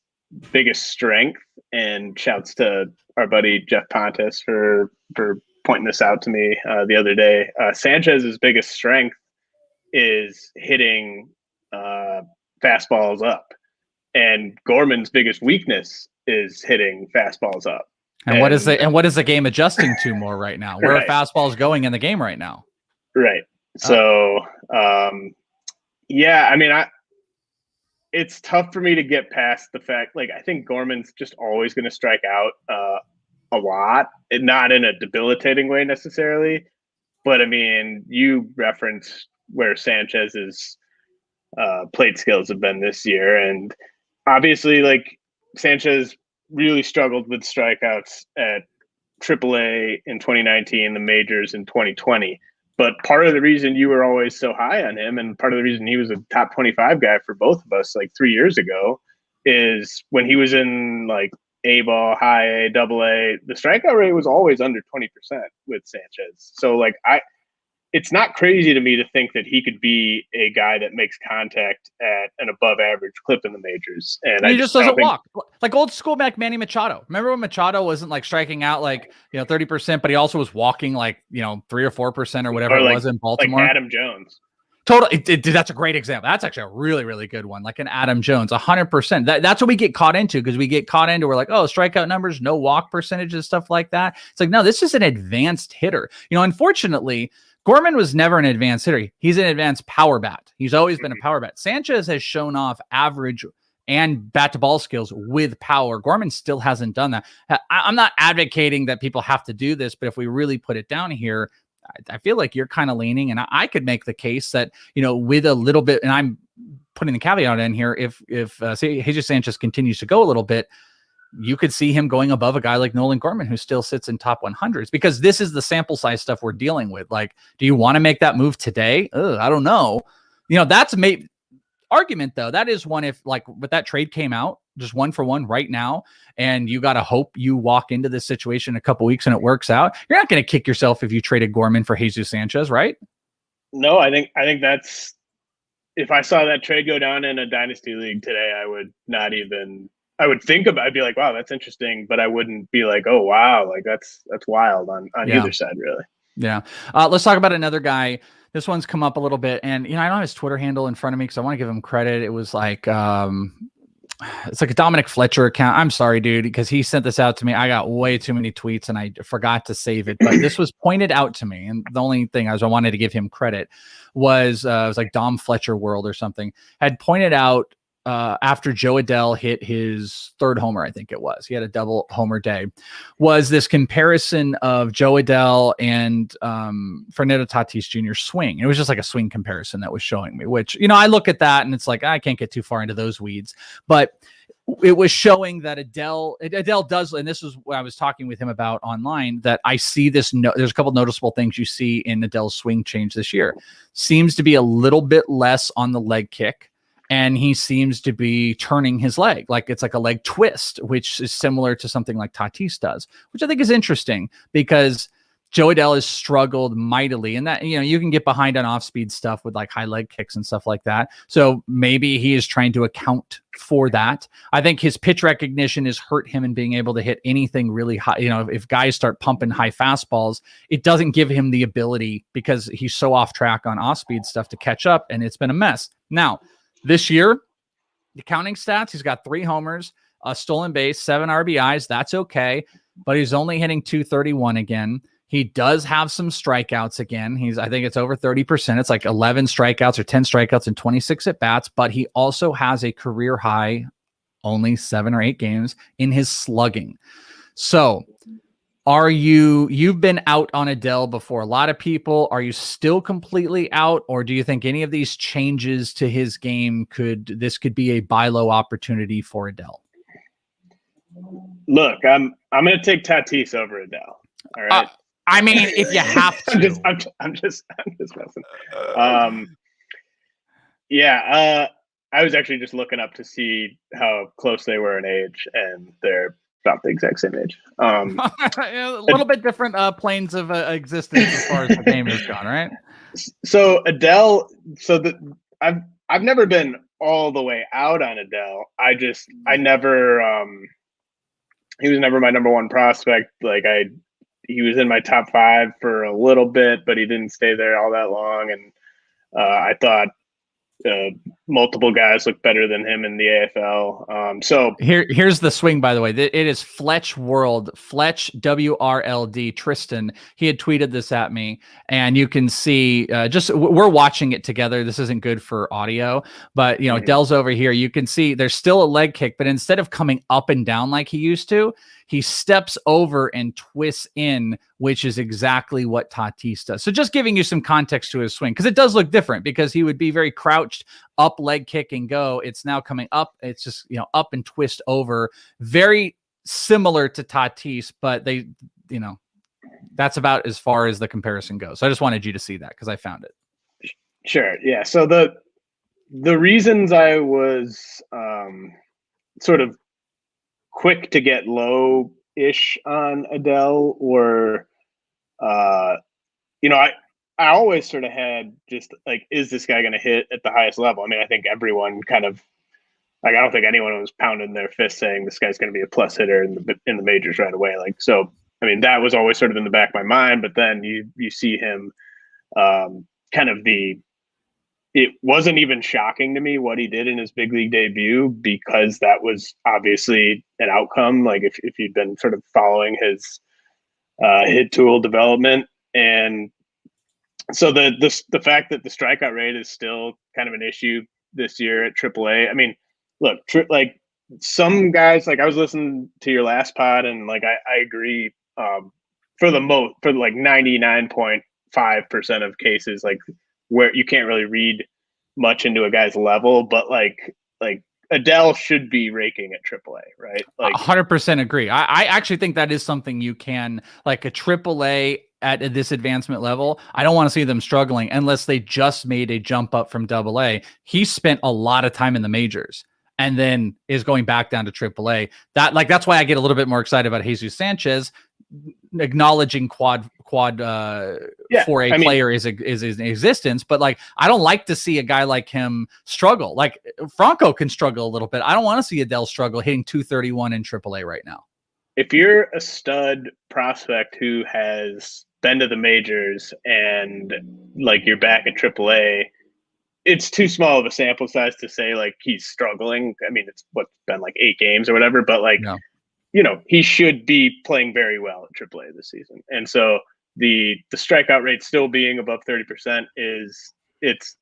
biggest strength, and shouts to our buddy Jeff Pontus for pointing this out to me the other day. Sanchez's biggest strength is hitting fastballs up, and Gorman's biggest weakness is hitting fastballs up. And what is the game adjusting to more right now? Where are fastballs going in the game right now? Right. So, yeah, I mean, it's tough for me to get past the fact, like, I think Gorman's just always going to strike out a lot, and not in a debilitating way necessarily. But I mean, you referenced where Sanchez's plate skills have been this year, and obviously, like, Sanchez really struggled with strikeouts at AAA in 2019, the majors in 2020. But part of the reason you were always so high on him, and part of the reason he was a top 25 guy for both of us like 3 years ago, is when he was in like A-ball, high A, double A, the strikeout rate was always under 20% with Sanchez. So like it's not crazy to me to think that he could be a guy that makes contact at an above average clip in the majors. And he just doesn't walk like old school back Manny Machado. Remember when Machado wasn't like striking out like 30%, but he also was walking like 3 or 4% or whatever it was in Baltimore. Like Adam Jones. Totally. That's a great example. That's actually a really, really good one. Like an Adam Jones, 100%. That's what we get caught into, because we get caught into, we're like, oh, strikeout numbers, no walk percentages, stuff like that. It's like, no, this is an advanced hitter. Unfortunately, Gorman was never an advanced hitter. He's an advanced power bat. He's always been a power bat. Sanchez has shown off average and bat to ball skills with power. Gorman still hasn't done that. I'm not advocating that people have to do this, but if we really put it down here, I feel like you're kind of leaning, and I could make the case that, with a little bit, and I'm putting the caveat in here, if Jesus Sanchez continues to go a little bit, you could see him going above a guy like Nolan Gorman, who still sits in top 100s, because this is the sample size stuff we're dealing with. Like, do you want to make that move today? I don't know. That's a argument though. That is one, if like with that trade came out just 1-for-1 right now, and you got to hope you walk into this situation in a couple weeks and it works out. You're not going to kick yourself if you traded Gorman for Jesus Sanchez, right? No, I think that's, if I saw that trade go down in a dynasty league today, I would think about it. I'd be like, wow, that's interesting, but I wouldn't be like, oh wow, like that's wild on either side, really. Yeah. Let's talk about another guy. This one's come up a little bit, and I don't have his Twitter handle in front of me because I want to give him credit. It was like it's like a Dominic Fletcher account. I'm sorry, dude, because he sent this out to me. I got way too many tweets and I forgot to save it, but this was pointed out to me. And the only thing I wanted to give him credit was, it was like Dom Fletcher World or something had pointed out, after Joe Adell hit his third homer, I think it was, he had a double homer day, was this comparison of Joe Adell and Fernando Tatis Jr. swing. It was just like a swing comparison that was showing me, which, you know, I look at that and it's like, I can't get too far into those weeds, but it was showing that Adell does, and this is what I was talking with him about online, that I see this, there's a couple noticeable things you see in Adell's swing change this year. Seems to be a little bit less on the leg kick. And he seems to be turning his leg, like it's like a leg twist, which is similar to something like Tatis does, which I think is interesting because Joe Adell has struggled mightily. And that, you know, you can get behind on off-speed stuff with like high leg kicks and stuff like that. So maybe he is trying to account for that. I think his pitch recognition has hurt him in being able to hit anything really high. You know, if guys start pumping high fastballs, it doesn't give him the ability because he's so off track on off-speed stuff to catch up. And it's been a mess. Now, this year, the counting stats, he's got 3 homers, a stolen base, 7 RBIs. That's okay, but he's only hitting .231 again. He does have some strikeouts again. I think it's over 30%. It's like 11 strikeouts or 10 strikeouts and 26 at bats, but he also has a career high, only 7 or 8 games in his slugging. So you've been out on Adell before a lot of people. Are you still completely out, or do you think any of these changes to his game could be a buy low opportunity for Adell? Look, I'm going to take Tatis over Adell. All right. I mean, if you have to. I'm just messing. Yeah. I was actually just looking up to see how close they were in age, and they're about the exact same age. A little bit different planes of existence as far as the game has gone, right? So Adell, I've never been all the way out on Adell. He was never my number one prospect. Like he was in my top 5 for a little bit, but he didn't stay there all that long. And I thought multiple guys look better than him in the AFL. So here's the swing, by the way. It is Fletch World, Fletch WRLD Tristan. He had tweeted this at me, and you can see we're watching it together. This isn't good for audio, but you know, Dell's over here. You can see there's still a leg kick, but instead of coming up and down like he used to, he steps over and twists in, which is exactly what Tatis does. So just giving you some context to his swing, because it does look different, because he would be very crouched, up, leg kick and go. It's now coming up. It's just, you know, up and twist over. Very similar to Tatis, but they, you know, that's about as far as the comparison goes. So I just wanted you to see that because I found it. Sure. Yeah. So the reasons I was sort of quick to get low-ish on Adell were, you know, I always sort of had just like, is this guy going to hit at the highest level? I mean, I think everyone kind of, like, I don't think anyone was pounding their fist saying this guy's going to be a plus hitter in the majors right away. Like, so, I mean, that was always sort of in the back of my mind, but then you see him kind of it wasn't even shocking to me what he did in his big league debut, because that was obviously an outcome. Like if you'd been sort of following his hit tool development. And so the fact that the strikeout rate is still kind of an issue this year at AAA. I mean, look, like some guys, like I was listening to your last pod, and like I agree for like 99.5% of cases, like where you can't really read much into a guy's level, but like Adell should be raking at AAA, right? Like 100% agree. I actually think that is something you can, like a AAA at this advancement level. I don't want to see them struggling unless they just made a jump up from AA. He spent a lot of time in the majors and then is going back down to AAA. That's why I get a little bit more excited about Jesus Sanchez, acknowledging quad 4A player is in existence, but like I don't like to see a guy like him struggle. Like Franco can struggle a little bit. I don't want to see Adell struggle hitting 231 in AAA right now. If you're a stud prospect who has been to the majors and like you're back at AAA, it's too small of a sample size to say like he's struggling. I mean, it's what's been like 8 games or whatever, but like, he should be playing very well at AAA this season. And so the strikeout rate still being above 30% it's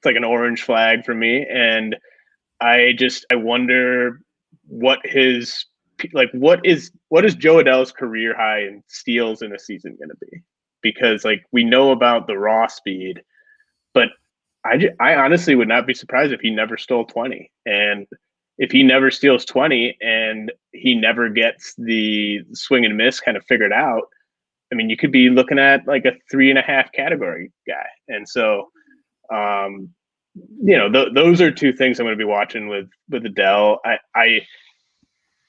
like an orange flag for me. And I wonder what is Joe Adell's career high in steals in a season going to be? Because like we know about the raw speed, but I honestly would not be surprised if he never stole 20. And if he never steals 20 and he never gets the swing and miss kind of figured out, I mean, you could be looking at like a 3.5 category guy. And so, those are two things I'm going to be watching with Adell.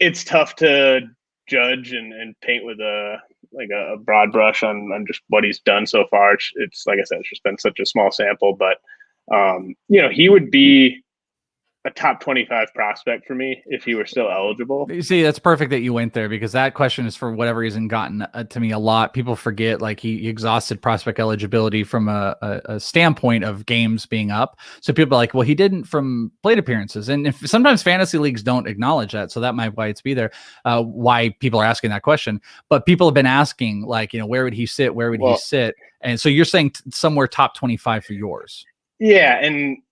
It's tough to judge and paint with a broad brush on just what he's done so far. It's like I said, it's just been such a small sample, but he would be a top 25 prospect for me if he were still eligible. You see, that's perfect that you went there, because that question is, for whatever reason, gotten to me a lot. People forget like he exhausted prospect eligibility from a standpoint of games being up. So people are like, well, he didn't from plate appearances. And if sometimes fantasy leagues don't acknowledge that, so that might be why it's be there, why people are asking that question. But people have been asking like, where would he sit? Where would he sit? And so you're saying somewhere top 25 for yours. Yeah. And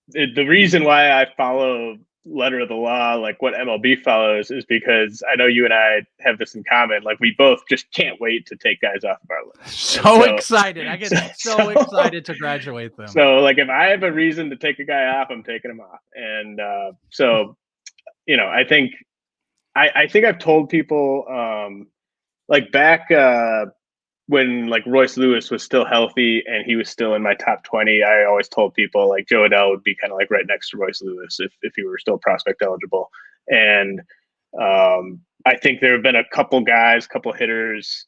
the reason why I follow letter of the law, like what MLB follows, is because I know you and I have this in common. Like we both just can't wait to take guys off of our list. So excited. I get so excited to graduate them. So like if I have a reason to take a guy off, I'm taking him off. And I think I've told people like back when like Royce Lewis was still healthy and he was still in my top 20, I always told people like Joe Adell would be kind of like right next to Royce Lewis if he were still prospect eligible. And I think there have been a couple hitters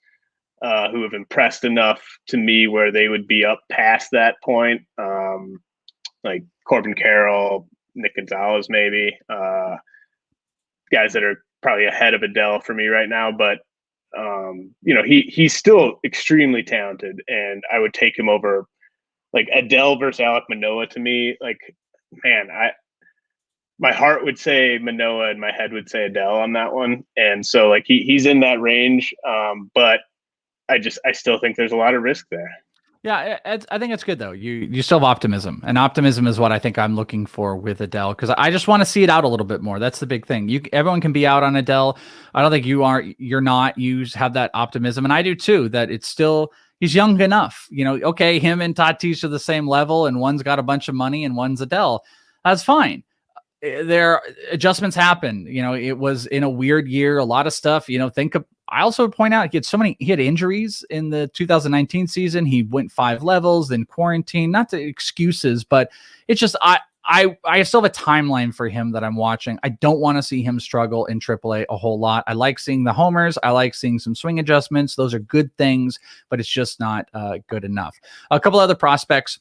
who have impressed enough to me where they would be up past that point. Like Corbin Carroll, Nick Gonzalez, maybe guys that are probably ahead of Adell for me right now, but he's still extremely talented, and I would take him over like Adell versus Alek Manoah. To me, like, man, my heart would say Manoah and my head would say Adell on that one. And so like he's in that range. But I still think there's a lot of risk there. Yeah, I think it's good though. You still have optimism, and optimism is what I think I'm looking for with Adell, because I just want to see it out a little bit more. That's the big thing. Everyone can be out on Adell. I don't think you are. You're not. You have that optimism, and I do too. That it's still, he's young enough. Okay, him and Tatis are the same level, and one's got a bunch of money, and one's Adell. That's fine. There adjustments happen. It was in a weird year. A lot of stuff. I also would point out he had injuries in the 2019 season. He went 5 levels, then quarantine. Not the excuses, but it's just I still have a timeline for him that I'm watching. I don't want to see him struggle in AAA a whole lot. I like seeing the homers. I like seeing some swing adjustments. Those are good things, but it's just not good enough. A couple other prospects.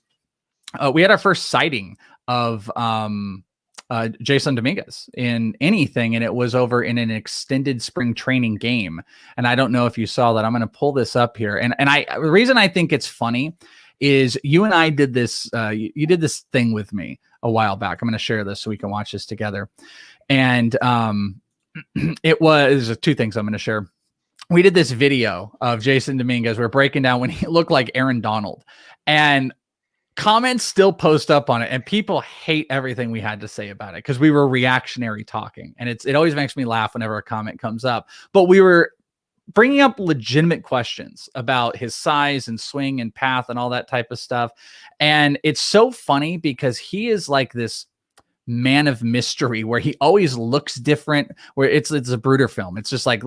We had our first sighting of Jason Dominguez in anything, and it was over in an extended spring training game. And I don't know if you saw that. I'm going to pull this up here. And the reason I think it's funny is you and I did this. You did this thing with me a while back. I'm going to share this so we can watch this together. And it was 2 things I'm going to share. We did this video of Jason Dominguez. We're breaking down when he looked like Aaron Donald, and comments still post up on it, and people hate everything we had to say about it because we were reactionary talking, and it always makes me laugh whenever a comment comes up. But we were bringing up legitimate questions about his size and swing and path and all that type of stuff. And it's so funny because he is like this man of mystery where he always looks different, where it's a Bruder film. It's just like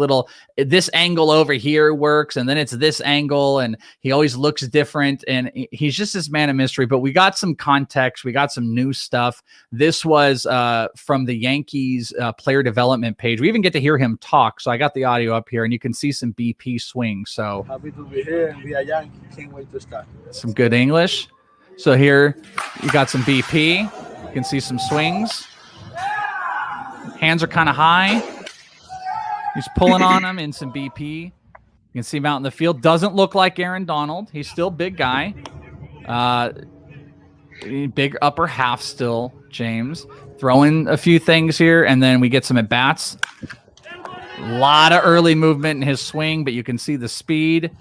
this angle over here works, and then it's this angle, and he always looks different, and he's just this man of mystery. But we got some context, we got some new stuff. This was from the Yankees player development page. We even get to hear him talk, so I got the audio up here, and you can see some BP swing. So happy to be here and be a Yankee. Can't wait to start. Some good English. So here you got some BP. You can see some swings. Hands are kind of high. He's pulling on them in some BP. You can see him out in the field. Doesn't look like Aaron Donald. He's still a big guy. Big upper half still, James. Throwing a few things here, and then we get some at-bats. A lot of early movement in his swing, but you can see the speed.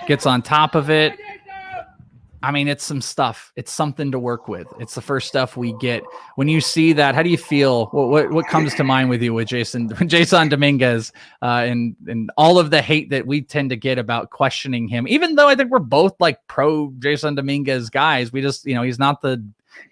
Gets on top of it. I mean, it's some stuff. It's something to work with. It's the first stuff we get. When you see that, how do you feel? What comes to mind with you with Jason Dominguez and all of the hate that we tend to get about questioning him? Even though I think we're both like pro Jason Dominguez guys, we just, he's not the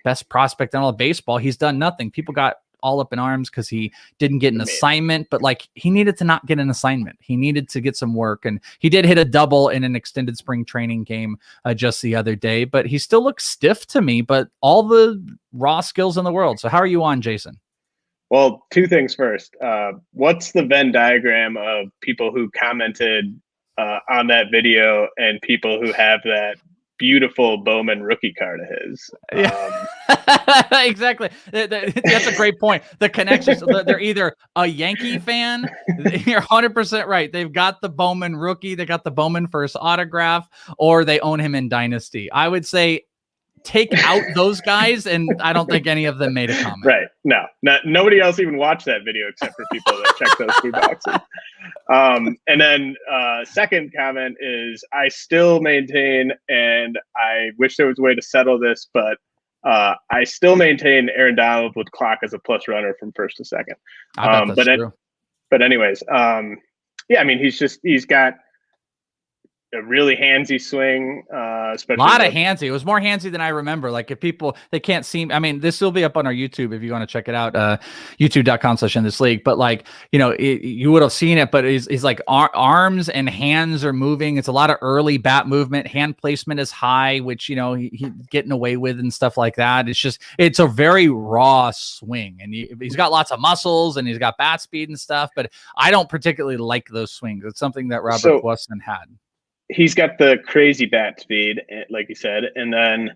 best prospect in all of baseball. He's done nothing. People got all up in arms because he didn't get an assignment, but like he needed to not get an assignment. He needed to get some work, and he did hit a double in an extended spring training game just the other day, but he still looks stiff to me, but all the raw skills in the world. So how are you on Jason? Well, two things first. What's the Venn diagram of people who commented on that video and people who have that beautiful Bowman rookie card of his? Exactly. That's a great point. The connections, they're either a Yankee fan, you're 100% right. They've got the Bowman rookie, they got the Bowman first autograph, or they own him in Dynasty. I would say take out those guys, and I don't think any of them made a comment. Right. No, nobody else even watched that video except for people that checked those two boxes. And then second comment is I still maintain, and I wish there was a way to settle this, but I still maintain Aaron Donald would clock as a plus runner from first to second. I bet that's true. But anyways, yeah, I mean, he's got a really handsy swing, especially a lot of handsy. It was more handsy than I remember. Like if people, they can't see, I mean, this will be up on our YouTube if you want to check it out, youtube.com/inthisleague. But like, you would have seen it, but it's like arms and hands are moving. It's a lot of early bat movement. Hand placement is high, which, he's getting away with and stuff like that. It's a very raw swing, and he's got lots of muscles and he's got bat speed and stuff, but I don't particularly like those swings. It's something that Robert Weston had. He's got the crazy bat speed, like you said. And then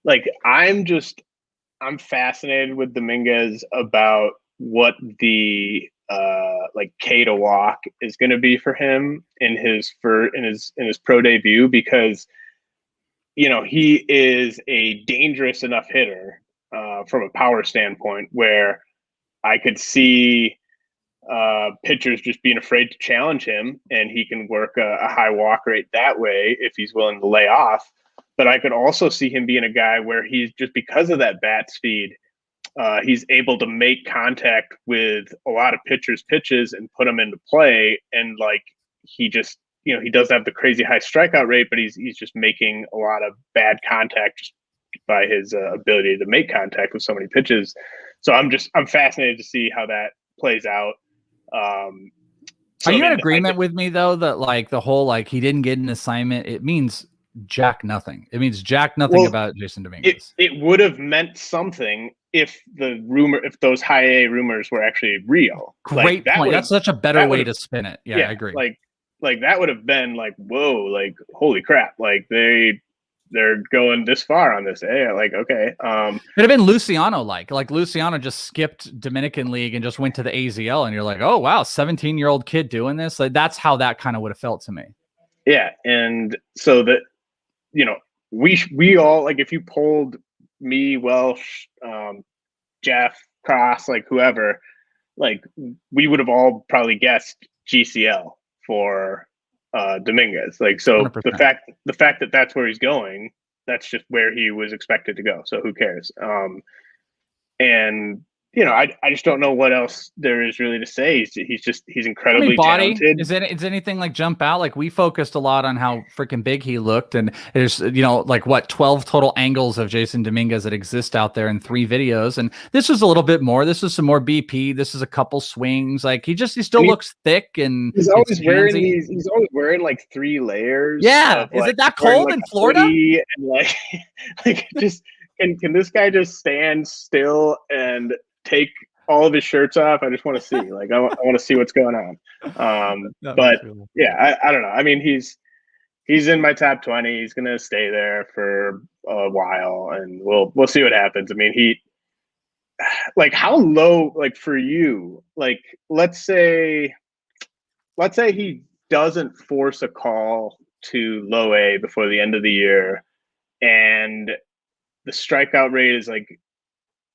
like, I'm fascinated with Dominguez about what the like K to walk is going to be for him in his pro debut, because, he is a dangerous enough hitter from a power standpoint where I could see pitchers just being afraid to challenge him, and he can work a high walk rate that way if he's willing to lay off. But I could also see him being a guy where he's just, because of that bat speed, he's able to make contact with a lot of pitchers' pitches and put them into play. And like, he just, he doesn't have the crazy high strikeout rate, but he's just making a lot of bad contact just by his ability to make contact with so many pitches. So I'm fascinated to see how that plays out. Are you in agreement with me though that like the whole like he didn't get an assignment, it means jack nothing? It means jack nothing about Jason Dominguez. It would have meant something if those high A rumors were actually real. Great point. That's such a better way to spin it. Yeah, I agree. Like that would have been like, whoa, like holy crap, like they're going this far on this. Like, okay. It'd have been Luciano like Luciano just skipped Dominican League and just went to the AZL, and you're like, oh wow, 17-year-old kid doing this. Like that's how that kind of would have felt to me. Yeah. And so that, we all, like, if you polled me, Welsh, Jeff, Cross, like whoever, like we would have all probably guessed GCL for Dominguez. Like, so 100%. the fact that that's where he's going, that's just where he was expected to go. So who cares? And I just don't know what else there is really to say. He's incredibly talented. Is anything like jump out? Like we focused a lot on how freaking big he looked, and there's like what 12 total angles of Jason Dominguez that exist out there in 3 videos, and this was a little bit more. This is some more BP. This is a couple swings. Like he still looks thick, and he's always wearing like 3 layers. Yeah, is it that cold in Florida? And like just can this guy just stand still and take all of his shirts off? I just want to see, like, I want to see what's going on. But yeah, I don't know. I mean, he's in my top 20. He's going to stay there for a while, and we'll see what happens. I mean, like, how low, like for you, like, let's say he doesn't force a call to low A before the end of the year, and the strikeout rate is like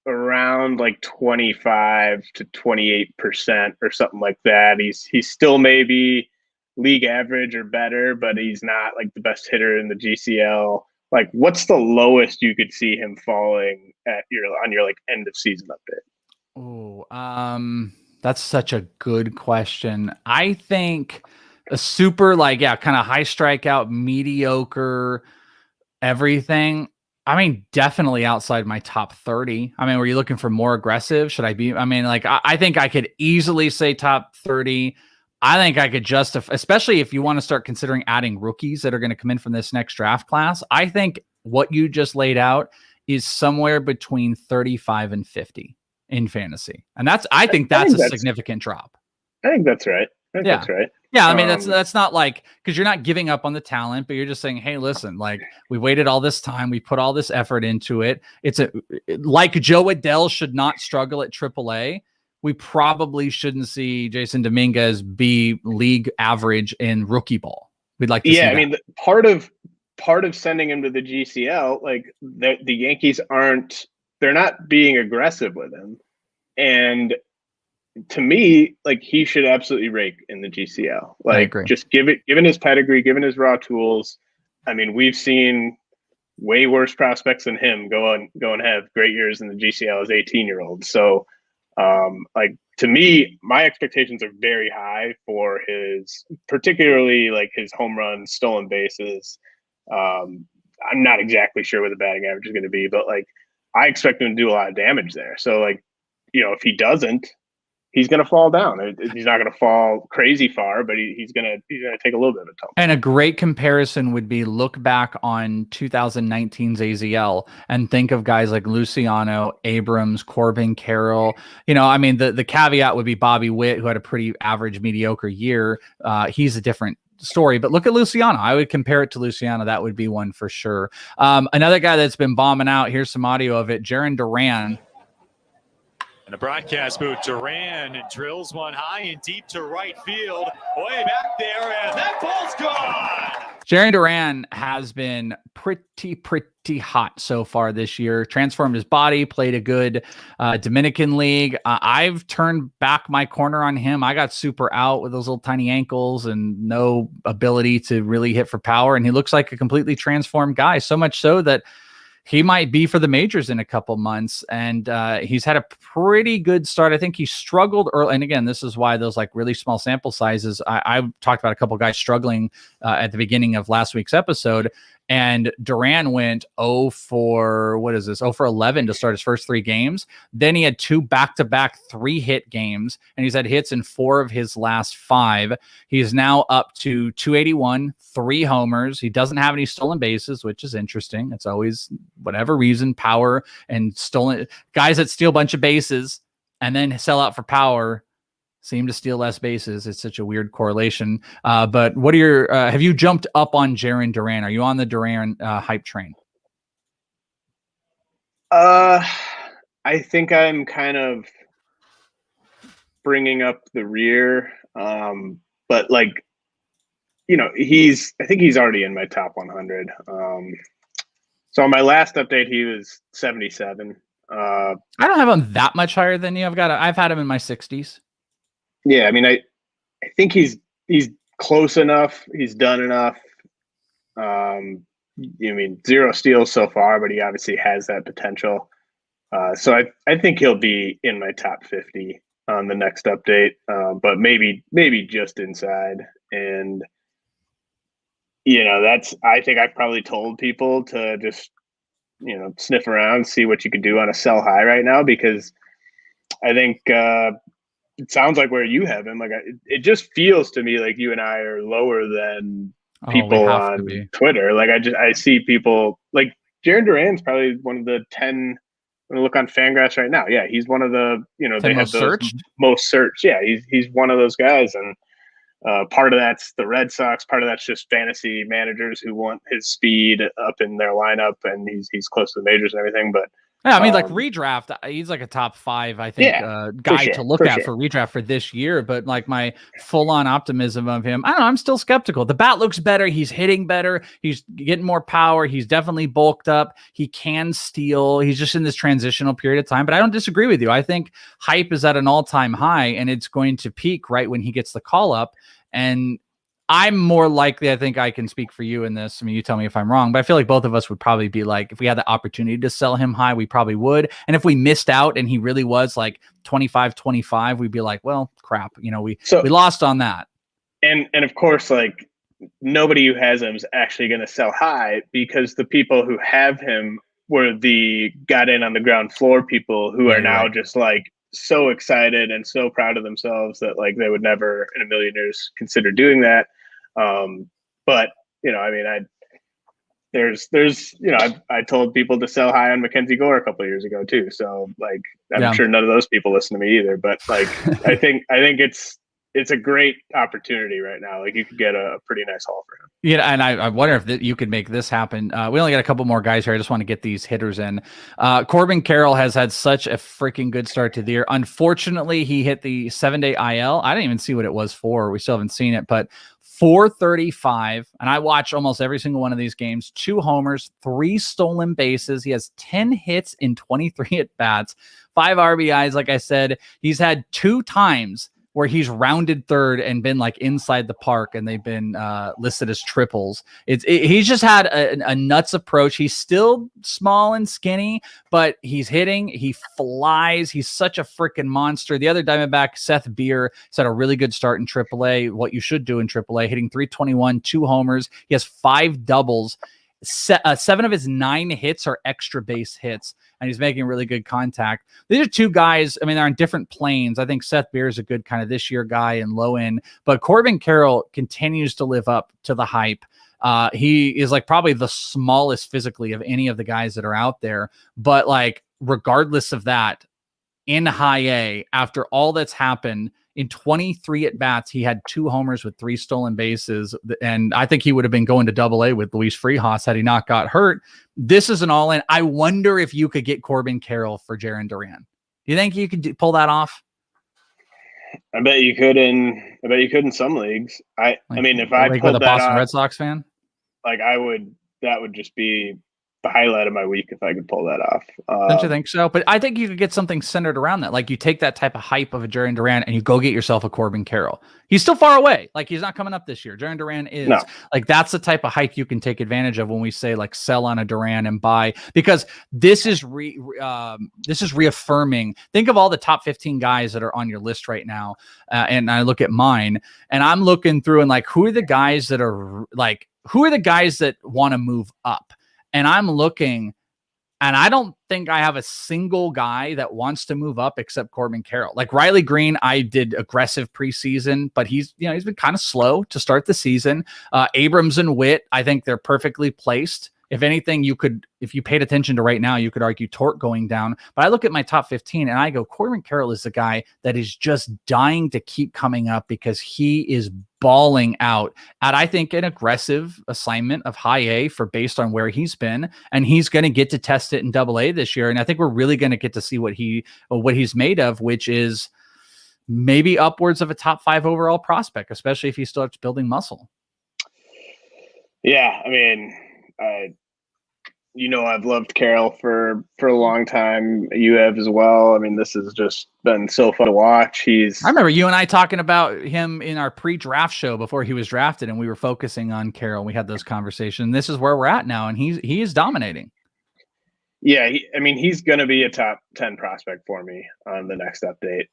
around like 25 to 28% or something like that. He's still maybe league average or better, but he's not like the best hitter in the GCL. Like, what's the lowest you could see him falling on your like end of season update? Oh, that's such a good question. I think a super kind of high strikeout, mediocre, everything. I mean, definitely outside my top 30. I mean, were you looking for more aggressive? Should I be? I mean, I think I could easily say top 30. I think I could justify, especially if you want to start considering adding rookies that are going to come in from this next draft class. I think what you just laid out is somewhere between 35 and 50 in fantasy. And I think that's a significant drop. I think that's right. That's right. Yeah, I mean, that's not like, because you're not giving up on the talent, but you're just saying, hey, listen, like, we waited all this time, we put all this effort into it. Like Joe Adell should not struggle at AAA. We probably shouldn't see Jason Dominguez be league average in rookie ball. We'd like to see that. I mean, part of sending him to the GCL, like the Yankees they're not being aggressive with him, and to me, like, he should absolutely rake in the GCL. Like, just given his pedigree, given his raw tools. I mean, we've seen way worse prospects than him go and have great years in the GCL as 18-year-olds. So, like, to me, my expectations are very high for particularly like his home runs, stolen bases. I'm not exactly sure what the batting average is going to be, but like, I expect him to do a lot of damage there. So, like, if he doesn't, he's going to fall down. He's not going to fall crazy far, but he's going to take a little bit of a tumble. And a great comparison would be look back on 2019's AZL and think of guys like Luciano, Abrams, Corbin Carroll. I mean, the caveat would be Bobby Witt, who had a pretty average, mediocre year. He's a different story, but look at Luciano. I would compare it to Luciano. That would be one for sure. Another guy that's been bombing out, here's some audio of it, Sharon Duran. In the broadcast booth, Duran drills one high and deep to right field. Way back there, and that ball's gone. Sharon Duran has been pretty hot so far this year. Transformed his body, played a good Dominican league. I've turned back my corner on him. I got super out with those little tiny ankles and no ability to really hit for power. And he looks like a completely transformed guy, so much so that he might be for the majors in a couple months, and he's had a pretty good start. I think he struggled early, and again, this is why those like really small sample sizes. I talked about a couple guys struggling at the beginning of last week's episode, and Duran went 0 for 11 to start his first 3 games. Then he had 2 back-to-back 3-hit games, and he's had hits in 4 of his last 5. He's now up to 281, 3 homers. He doesn't have any stolen bases, which is interesting. It's always, whatever reason, power and stolen guys that steal a bunch of bases and then sell out for power seem to steal less bases. It's such a weird correlation. But what are your, have you jumped up on Sharon Duran? Are you on the Duran hype train? I think I'm kind of bringing up the rear. But like, I think he's already in my top 100. So on my last update, he was 77. I don't have him that much higher than you. I've had him in my 60s. Yeah, I mean, I think he's close enough. He's done enough. I mean, 0 steals so far, but he obviously has that potential. So I think he'll be in my top 50 on the next update, but maybe just inside. And I think I've probably told people to just sniff around, see what you could do on a sell high right now, because I think. It sounds like where you have him, like it just feels to me like you and I are lower than people on Twitter. Like I see people like Sharon Duran's probably one of the 10. I'm gonna look on Fangraphs right now. Yeah, he's one of the they have those most searched. Yeah, he's one of those guys, and part of that's the Red Sox. Part of that's just fantasy managers who want his speed up in their lineup, and he's close to the majors and everything. But Yeah, I mean, like redraft, he's like a top 5, I think, guy to look at for redraft for this year. But like my full-on optimism of him, I don't know, I'm still skeptical. The bat looks better. He's hitting better. He's getting more power. He's definitely bulked up. He can steal. He's just in this transitional period of time. But I don't disagree with you. I think hype is at an all-time high, and it's going to peak right when he gets the call up. And I'm more likely, I think I can speak for you in this. I mean, you tell me if I'm wrong, but I feel like both of us would probably be like, if we had the opportunity to sell him high, we probably would. And if we missed out and he really was like 25, we'd be like, well, crap, you know, we lost on that. And of course, like nobody who has him is actually going to sell high, because the people who have him were the got in on the ground floor people who are now just like so excited and so proud of themselves that like they would never in a million years consider doing that. But you know, I mean, there's you know, I told people to sell high on Mackenzie Gore a couple of years ago too. So like, I'm sure none of those people listen to me either. But like, I think it's a great opportunity right now. Like you could get a pretty nice haul for him. Yeah, and I wonder if you could make this happen. We only got a couple more guys here. I just want to get these hitters in. Corbin Carroll has had such a freaking good start to the year. Unfortunately, he hit the 7-day IL. I didn't even see what it was for. We still haven't seen it, but 435. And I watch almost every single one of these games. 2 homers, 3 stolen bases. He has 10 hits in 23 at bats, 5 RBIs. Like I said, he's had 2 times where he's rounded third and been like inside the park, and they've been listed as triples. He's just had a nuts approach. He's still small and skinny, but he's hitting. He flies. He's such a freaking monster. The other Diamondback, Seth Beer, has had a really good start in AAA. What you should do in AAA, hitting 321, 2 homers. He has 5 doubles. 7 of his 9 hits are extra base hits, and he's making really good contact. These are 2 guys. I mean, they're on different planes. I think Seth Beer is a good kind of this year guy and low end, but Corbin Carroll continues to live up to the hype. He is like probably the smallest physically of any of the guys that are out there, but like regardless of that, in high A, after all that's happened, in 23 at bats, he had 2 homers with 3 stolen bases. And I think he would have been going to AA with Luis Frijas had he not got hurt. This is an all in. I wonder if you could get Corbin Carroll for Sharon Duran. Do you think you could pull that off? I bet you could in some leagues. I mean, if I pulled a that Boston off, Red Sox fan, like that would just be the highlight of my week if I could pull that off. Don't you think so? But I think you could get something centered around that. Like you take that type of hype of a Sharon Duran and you go get yourself a Corbin Carroll. He's still far away. Like he's not coming up this year. Sharon Duran is like, that's the type of hype you can take advantage of when we say like sell on a Duran and buy, because this is reaffirming. Think of all the top 15 guys that are on your list right now. And I look at mine and I'm looking through and like, who are the guys that want to move up? And I'm looking, and I don't think I have a single guy that wants to move up except Corbin Carroll. Like Riley Green, I did aggressive preseason, but he's been kind of slow to start the season. Abrams and Witt, I think they're perfectly placed. If anything, if you paid attention to right now, you could argue Torque going down. But I look at my top 15 and I go, Corbin Carroll is the guy that is just dying to keep coming up because he is balling out at, I think, an aggressive assignment of high A for based on where he's been. And he's going to get to test it in AA this year. And I think we're really going to get to see what he's made of, which is maybe upwards of a top 5 overall prospect, especially if he starts building muscle. Yeah. I mean, I've loved Carroll for a long time. You have as well. I mean, this has just been so fun to watch. I remember you and I talking about him in our pre-draft show before he was drafted, and we were focusing on Carroll. We had those conversations. This is where we're at now, and he is dominating. Yeah, he's going to be a top 10 prospect for me on the next update.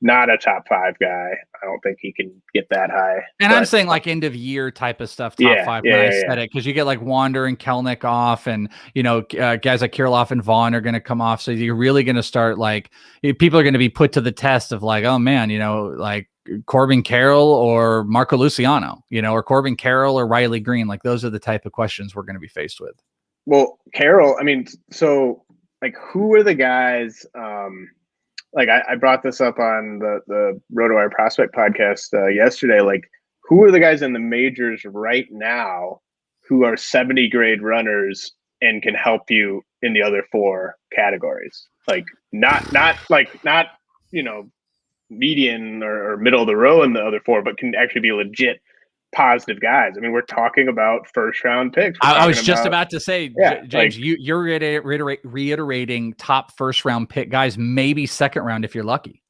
Not a top 5 guy. I don't think he can get that high. And I'm saying like end of year type of stuff, top 5 when I said it, because you get like Wander and Kelnick off, and guys like Kirilloff and Vaughn are going to come off. So you're really going to start like people are going to be put to the test of like, oh man, like Corbin Carroll or Marco Luciano, or Corbin Carroll or Riley Green. Like those are the type of questions we're going to be faced with. Well, Carroll, I mean, so like who are the guys, like I brought this up on the Rotowire Prospect podcast yesterday, like who are the guys in the majors right now who are 70 grade runners and can help you in the other 4 categories. Like not median or middle of the row in the other 4, but can actually be legit positive guys. I mean, we're talking about first round picks. I was just about to say, James, like, you're reiterating top first round pick guys, maybe second round if you're lucky.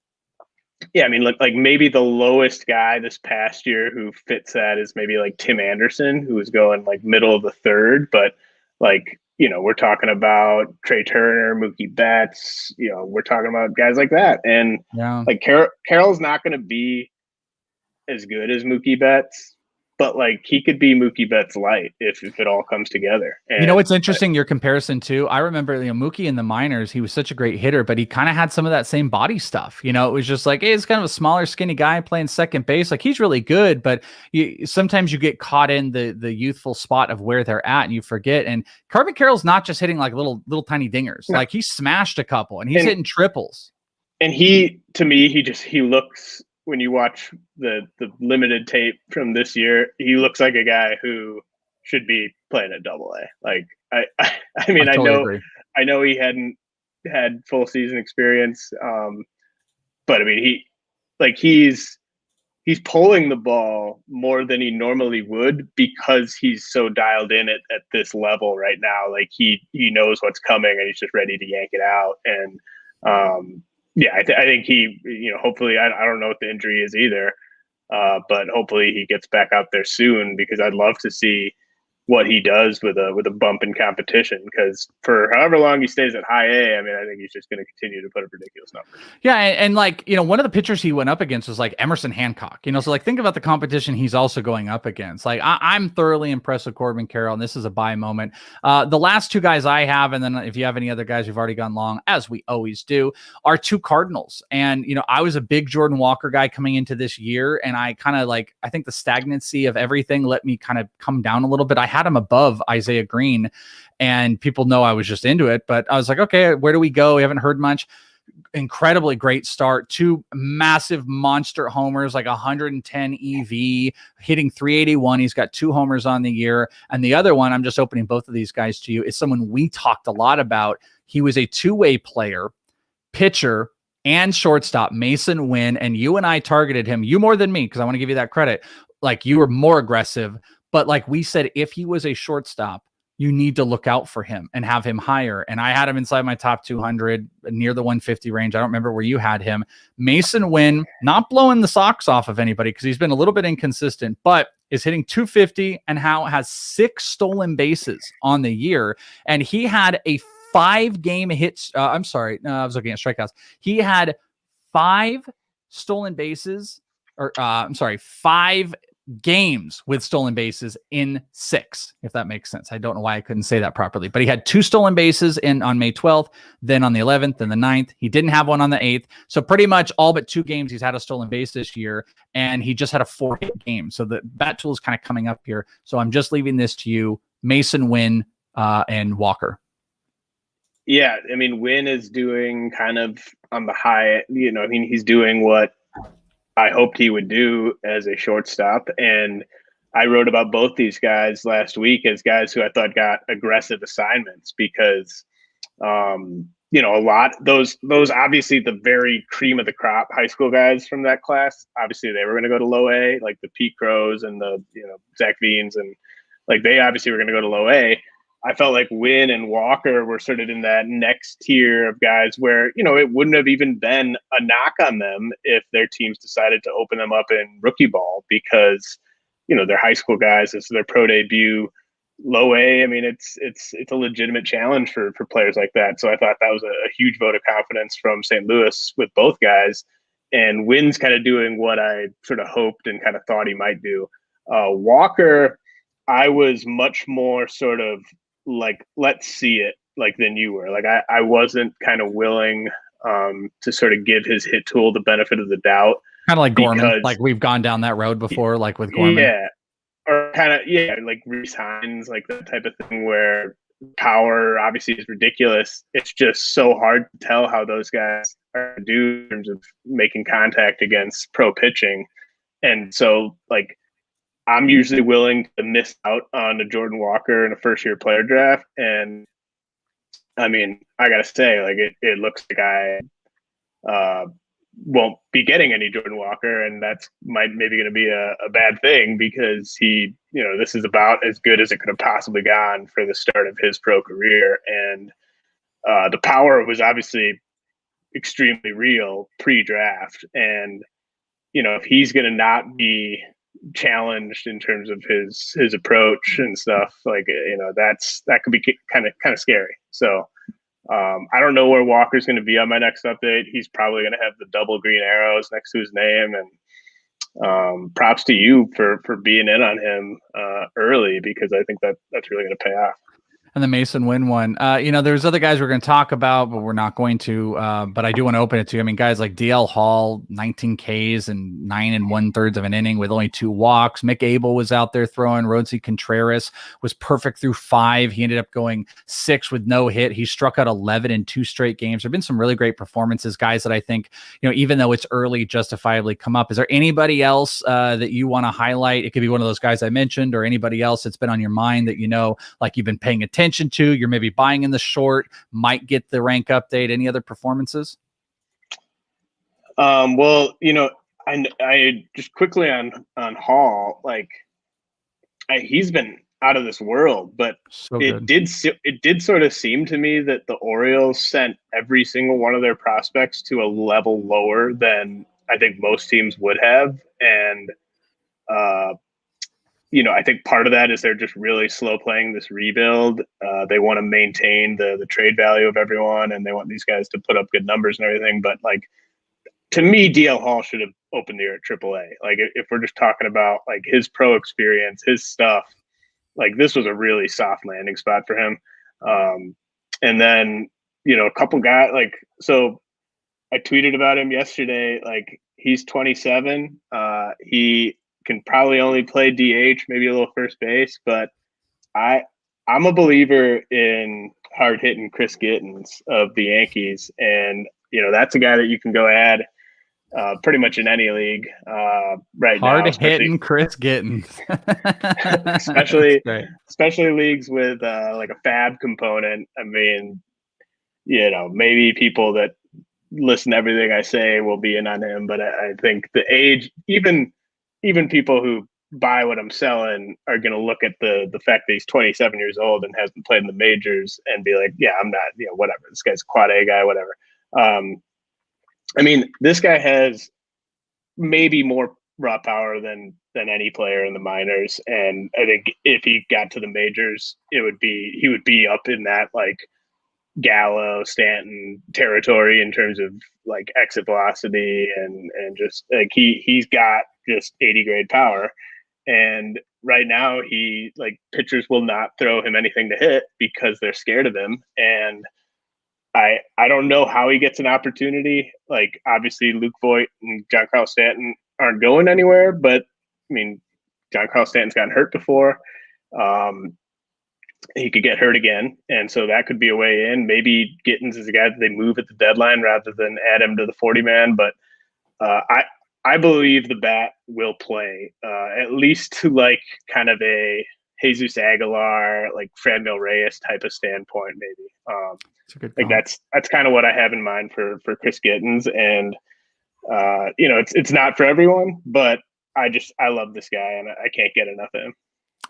Yeah, I mean, like maybe the lowest guy this past year who fits that is maybe like Tim Anderson, who was going like middle of the 3rd, but like, we're talking about Trey Turner, Mookie Betts, we're talking about guys like that. And like Carroll's not going to be as good as Mookie Betts, but like he could be Mookie Betts light if it all comes together. And it's interesting, your comparison too. I remember, Mookie in the minors, he was such a great hitter, but he kind of had some of that same body stuff. It was just like, hey, it's kind of a smaller, skinny guy playing second base. Like he's really good, but sometimes you get caught in the youthful spot of where they're at and you forget. And Corbin Carroll's not just hitting like little tiny dingers. No. Like he smashed a couple and he's hitting triples. And he looks, when you watch the limited tape from this year, he looks like a guy who should be playing at AA. Like I mean, I know he hadn't had full season experience, but I mean he's pulling the ball more than he normally would because he's so dialed in at this level right now. Like he knows what's coming and he's just ready to yank it out. And yeah, I think he, hopefully, I don't know what the injury is either, but hopefully he gets back out there soon because I'd love to see what he does with a bump in competition, because for however long he stays at high A, I mean, I think he's just going to continue to put up ridiculous numbers. Yeah. And like, one of the pitchers he went up against was like Emerson Hancock, so like think about the competition he's also going up against. Like I'm thoroughly impressed with Corbin Carroll, and this is a buy moment. The last 2 guys I have, and then if you have any other guys we've already gone long, as we always do, are 2 Cardinals. And, I was a big Jordan Walker guy coming into this year, and I kind of like, I think the stagnancy of everything let me kind of come down a little bit. I had him above Isaiah Green, and people know I was just into it, but I was like, okay, where do we go? We haven't heard much. Incredibly great start, 2 massive monster homers, like 110 EV, hitting 381. He's got 2 homers on the year. And the other one, I'm just opening both of these guys to you, is someone we talked a lot about. He was a 2-way player, pitcher, and shortstop, Mason Wynn. And you and I targeted him, you more than me, because I want to give you that credit. Like you were more aggressive. But like we said, if he was a shortstop, you need to look out for him and have him higher. And I had him inside my top 200, near the 150 range. I don't remember where you had him. Mason Wynn, not blowing the socks off of anybody because he's been a little bit inconsistent, but is hitting 250 and has 6 stolen bases on the year. And he had a 5-game hits. I was looking at strikeouts. He had 5 stolen bases, or 5 games with stolen bases in 6, if that makes sense. I don't know why I couldn't say that properly, but he had 2 stolen bases on May 12th, then on the 11th and the 9th. He didn't have one on the 8th. So pretty much all but 2 games he's had a stolen base this year, and he just had a 4-hit game. So the bat tool is kind of coming up here. So I'm just leaving this to you, Mason Wynn and Walker. Yeah, I mean, Wynn is doing kind of on the high, he's doing what I hoped he would do as a shortstop. And I wrote about both these guys last week as guys who I thought got aggressive assignments because, a lot those obviously the very cream of the crop high school guys from that class, obviously they were going to go to low A, like the Pete Crows and the, Zach Veens, and like they obviously were going to go to low A. I felt like Wynn and Walker were sort of in that next tier of guys where, it wouldn't have even been a knock on them if their teams decided to open them up in rookie ball because, they're high school guys. This is their pro debut. Low A, I mean, it's a legitimate challenge for players like that. So I thought that was a huge vote of confidence from St. Louis with both guys. And Wynn's kind of doing what I sort of hoped and kind of thought he might do. Walker, I was much more sort of like, let's see it, like than you were. Like I wasn't kind of willing to sort of give his hit tool the benefit of the doubt. Kind of like Gorman, like we've gone down that road before, like with Gorman. Yeah. Or kind of, like Reese Hines, like that type of thing where power obviously is ridiculous. It's just so hard to tell how those guys are do in terms of making contact against pro pitching. And so like, I'm usually willing to miss out on a Jordan Walker in a first-year player draft, and I mean, I gotta say, like it looks like I won't be getting any Jordan Walker, and that's maybe going to be a bad thing because this is about as good as it could have possibly gone for the start of his pro career, and the power was obviously extremely real pre-draft, and if he's going to not be challenged in terms of his approach and stuff, like that could be kind of scary. So I don't know where Walker's going to be on my next update. He's probably going to have the double green arrows next to his name, and props to you for being in on him early, because I think that's really going to pay off. And the Mason Wynn one. There's other guys we're going to talk about, but we're not going to. But I do want to open it to you. I mean, guys like DL Hall, 19 Ks and 9 1/3 of an inning with only 2 walks. Mick Abel was out there throwing. Rodsy Contreras was perfect through 5. He ended up going 6 with no hit. He struck out 11 in 2 straight games. There have been some really great performances, guys that I think, even though it's early, justifiably come up. Is there anybody else that you want to highlight? It could be one of those guys I mentioned, or anybody else that's been on your mind that like you've been paying attention to, you're maybe buying in the short, might get the rank update. Any other performances? Well, I just quickly on Hall, like he's been out of this world, but so it did sort of seem to me that the Orioles sent every single one of their prospects to a level lower than I think most teams would have, and I think part of that is they're just really slow playing this rebuild. They want to maintain the trade value of everyone, and they want these guys to put up good numbers and everything. But like, to me, DL Hall should have opened the year at AAA. Like, if we're just talking about like his pro experience, his stuff, like this was a really soft landing spot for him. And then, a couple guys, like, so I tweeted about him yesterday. Like, he's 27. He can probably only play DH, maybe a little first base, but I'm a believer in hard hitting Chris Gittens of the Yankees, and that's a guy that you can go add pretty much in any league right now. Hard hitting Chris Gittens, especially leagues with like a fab component. I mean, maybe people that listen to everything I say will be in on him, but I think the age, even people who buy what I'm selling are going to look at the fact that he's 27 years old and hasn't played in the majors and be like, yeah, I'm not, whatever. This guy's a quad A guy, whatever. I mean, this guy has maybe more raw power than any player in the minors. And I think if he got to the majors, he would be up in that like Gallo, Stanton territory in terms of like exit velocity and just like he's got just 80 grade power. And right now pitchers will not throw him anything to hit because they're scared of him. And I don't know how he gets an opportunity. Like, obviously Luke Voigt and Giancarlo Stanton aren't going anywhere, but I mean, Giancarlo Stanton's gotten hurt before. He could get hurt again, and so that could be a way in. Maybe Gittens is a guy that they move at the deadline rather than add him to the 40-man. But I believe the bat will play at least to like kind of a Jesus Aguilar, like Franmil Reyes type of standpoint, maybe. Like that's kind of what I have in mind for Chris Gittens, and it's not for everyone, but I love this guy and I can't get enough of him.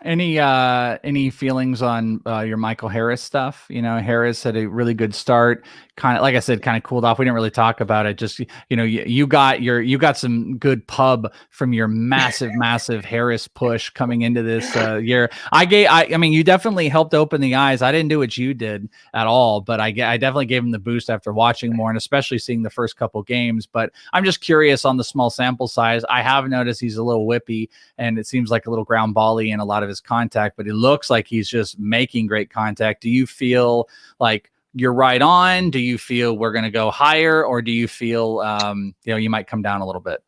Any feelings on your Michael Harris stuff? Harris had a really good start. Kind of, like I said, kind of cooled off. We didn't really talk about it. Just, you got some good pub from your massive Harris push coming into this year. I mean, you definitely helped open the eyes. I didn't do what you did at all, but I definitely gave him the boost after watching more and especially seeing the first couple games. But I'm just curious on the small sample size. I have noticed he's a little whippy and it seems like a little ground ball-y in a lot of his contact, but it looks like he's just making great contact. Do you feel like you're right on? Do you feel we're going to go higher, or do you feel you might come down a little bit?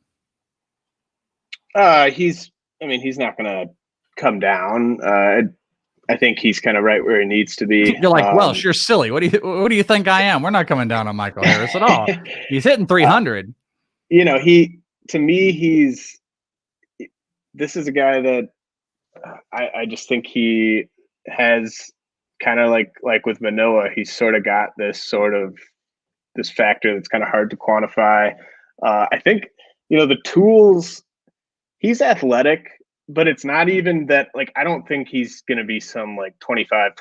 He's not going to come down. I think he's kind of right where he needs to be. You're like, Welsh, you're silly. What do you think I am? We're not coming down on Michael Harris at all. He's hitting 300. This is a guy that I just think he has kind of like with Manoah, he's sort of got this factor that's kind of hard to quantify. I think, the tools, he's athletic, but it's not even that, like, I don't think he's going to be some like 25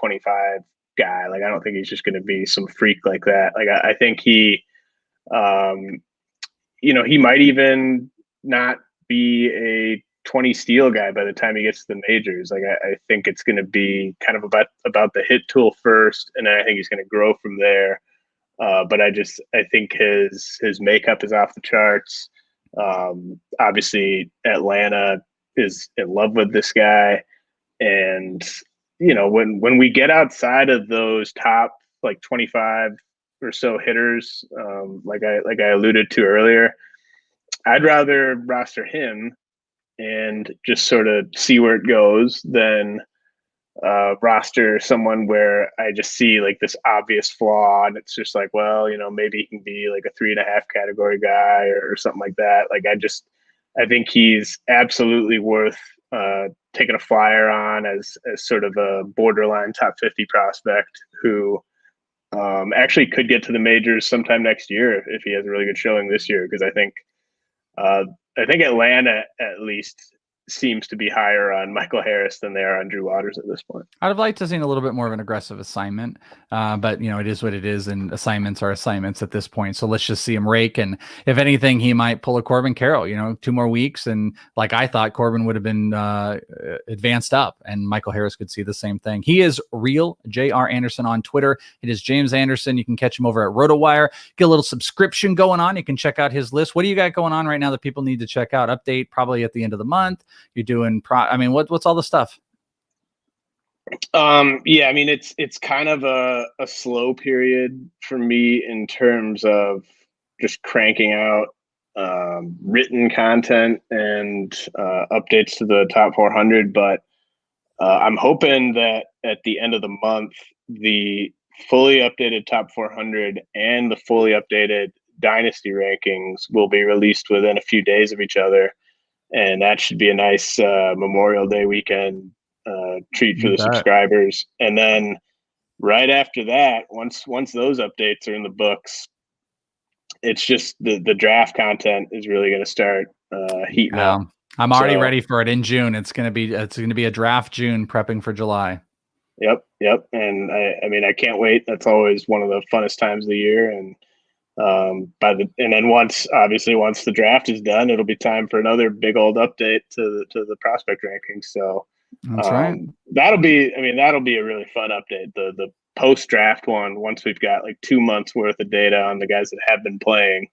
guy. Like, I don't think he's just going to be some freak like that. Like, I think he, he might even not be a 20 steal guy by the time he gets to the majors. Like, I think it's going to be kind of about the hit tool first, and then I think he's going to grow from there. But I think his makeup is off the charts. Obviously, Atlanta is in love with this guy, and when we get outside of those top like 25 or so hitters, like I alluded to earlier, I'd rather roster him and just sort of see where it goes than roster someone where I just see like this obvious flaw, and it's just like, well, maybe he can be like a 3.5 category guy or something like that. Like, I think he's absolutely worth taking a flyer on as sort of a borderline top 50 prospect who actually could get to the majors sometime next year if he has a really good showing this year. Because I think Atlanta at least seems to be higher on Michael Harris than they are on Drew Waters at this point. I'd have liked to see a little bit more of an aggressive assignment, but it is what it is, and assignments are assignments at this point. So let's just see him rake, and if anything, he might pull a Corbin Carroll. 2 more weeks, and like I thought, Corbin would have been advanced up, and Michael Harris could see the same thing. He is real J.R. Anderson on Twitter. It is James Anderson. You can catch him over at Rotowire. Get a little subscription going on. You can check out his list. What do you got going on right now that people need to check out? Update probably at the end of the month. You're doing what's all the stuff? It's kind of a slow period for me in terms of just cranking out written content and updates to the top 400, but I'm hoping that at the end of the month, the fully updated top 400 and the fully updated dynasty rankings will be released within a few days of each other. And that should be a nice Memorial Day weekend treat for the subscribers. And then right after that, once those updates are in the books, it's just the draft content is really going to start heating up. I'm already ready for it in June. It's going to be a draft June, prepping for July. Yep. And I can't wait. That's always one of the funnest times of the year. And then once the draft is done, it'll be time for another big old update to the prospect rankings. So that's right. That'll be a really fun update. The post draft one, once we've got like 2 months worth of data on the guys that have been playing,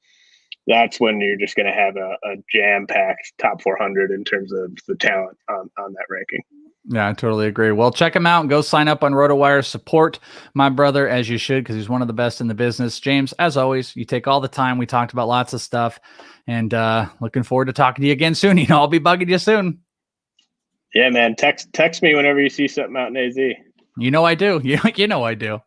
that's when you're just going to have a jam-packed top 400 in terms of the talent on that ranking. Yeah, I totally agree. Well, check him out and go sign up on Rotowire. Support my brother as you should, because he's one of the best in the business. James, as always, you take all the time. We talked about lots of stuff, and looking forward to talking to you again soon. I'll be bugging you soon. Yeah, man. Text me whenever you see something out in AZ. I do. You know I do.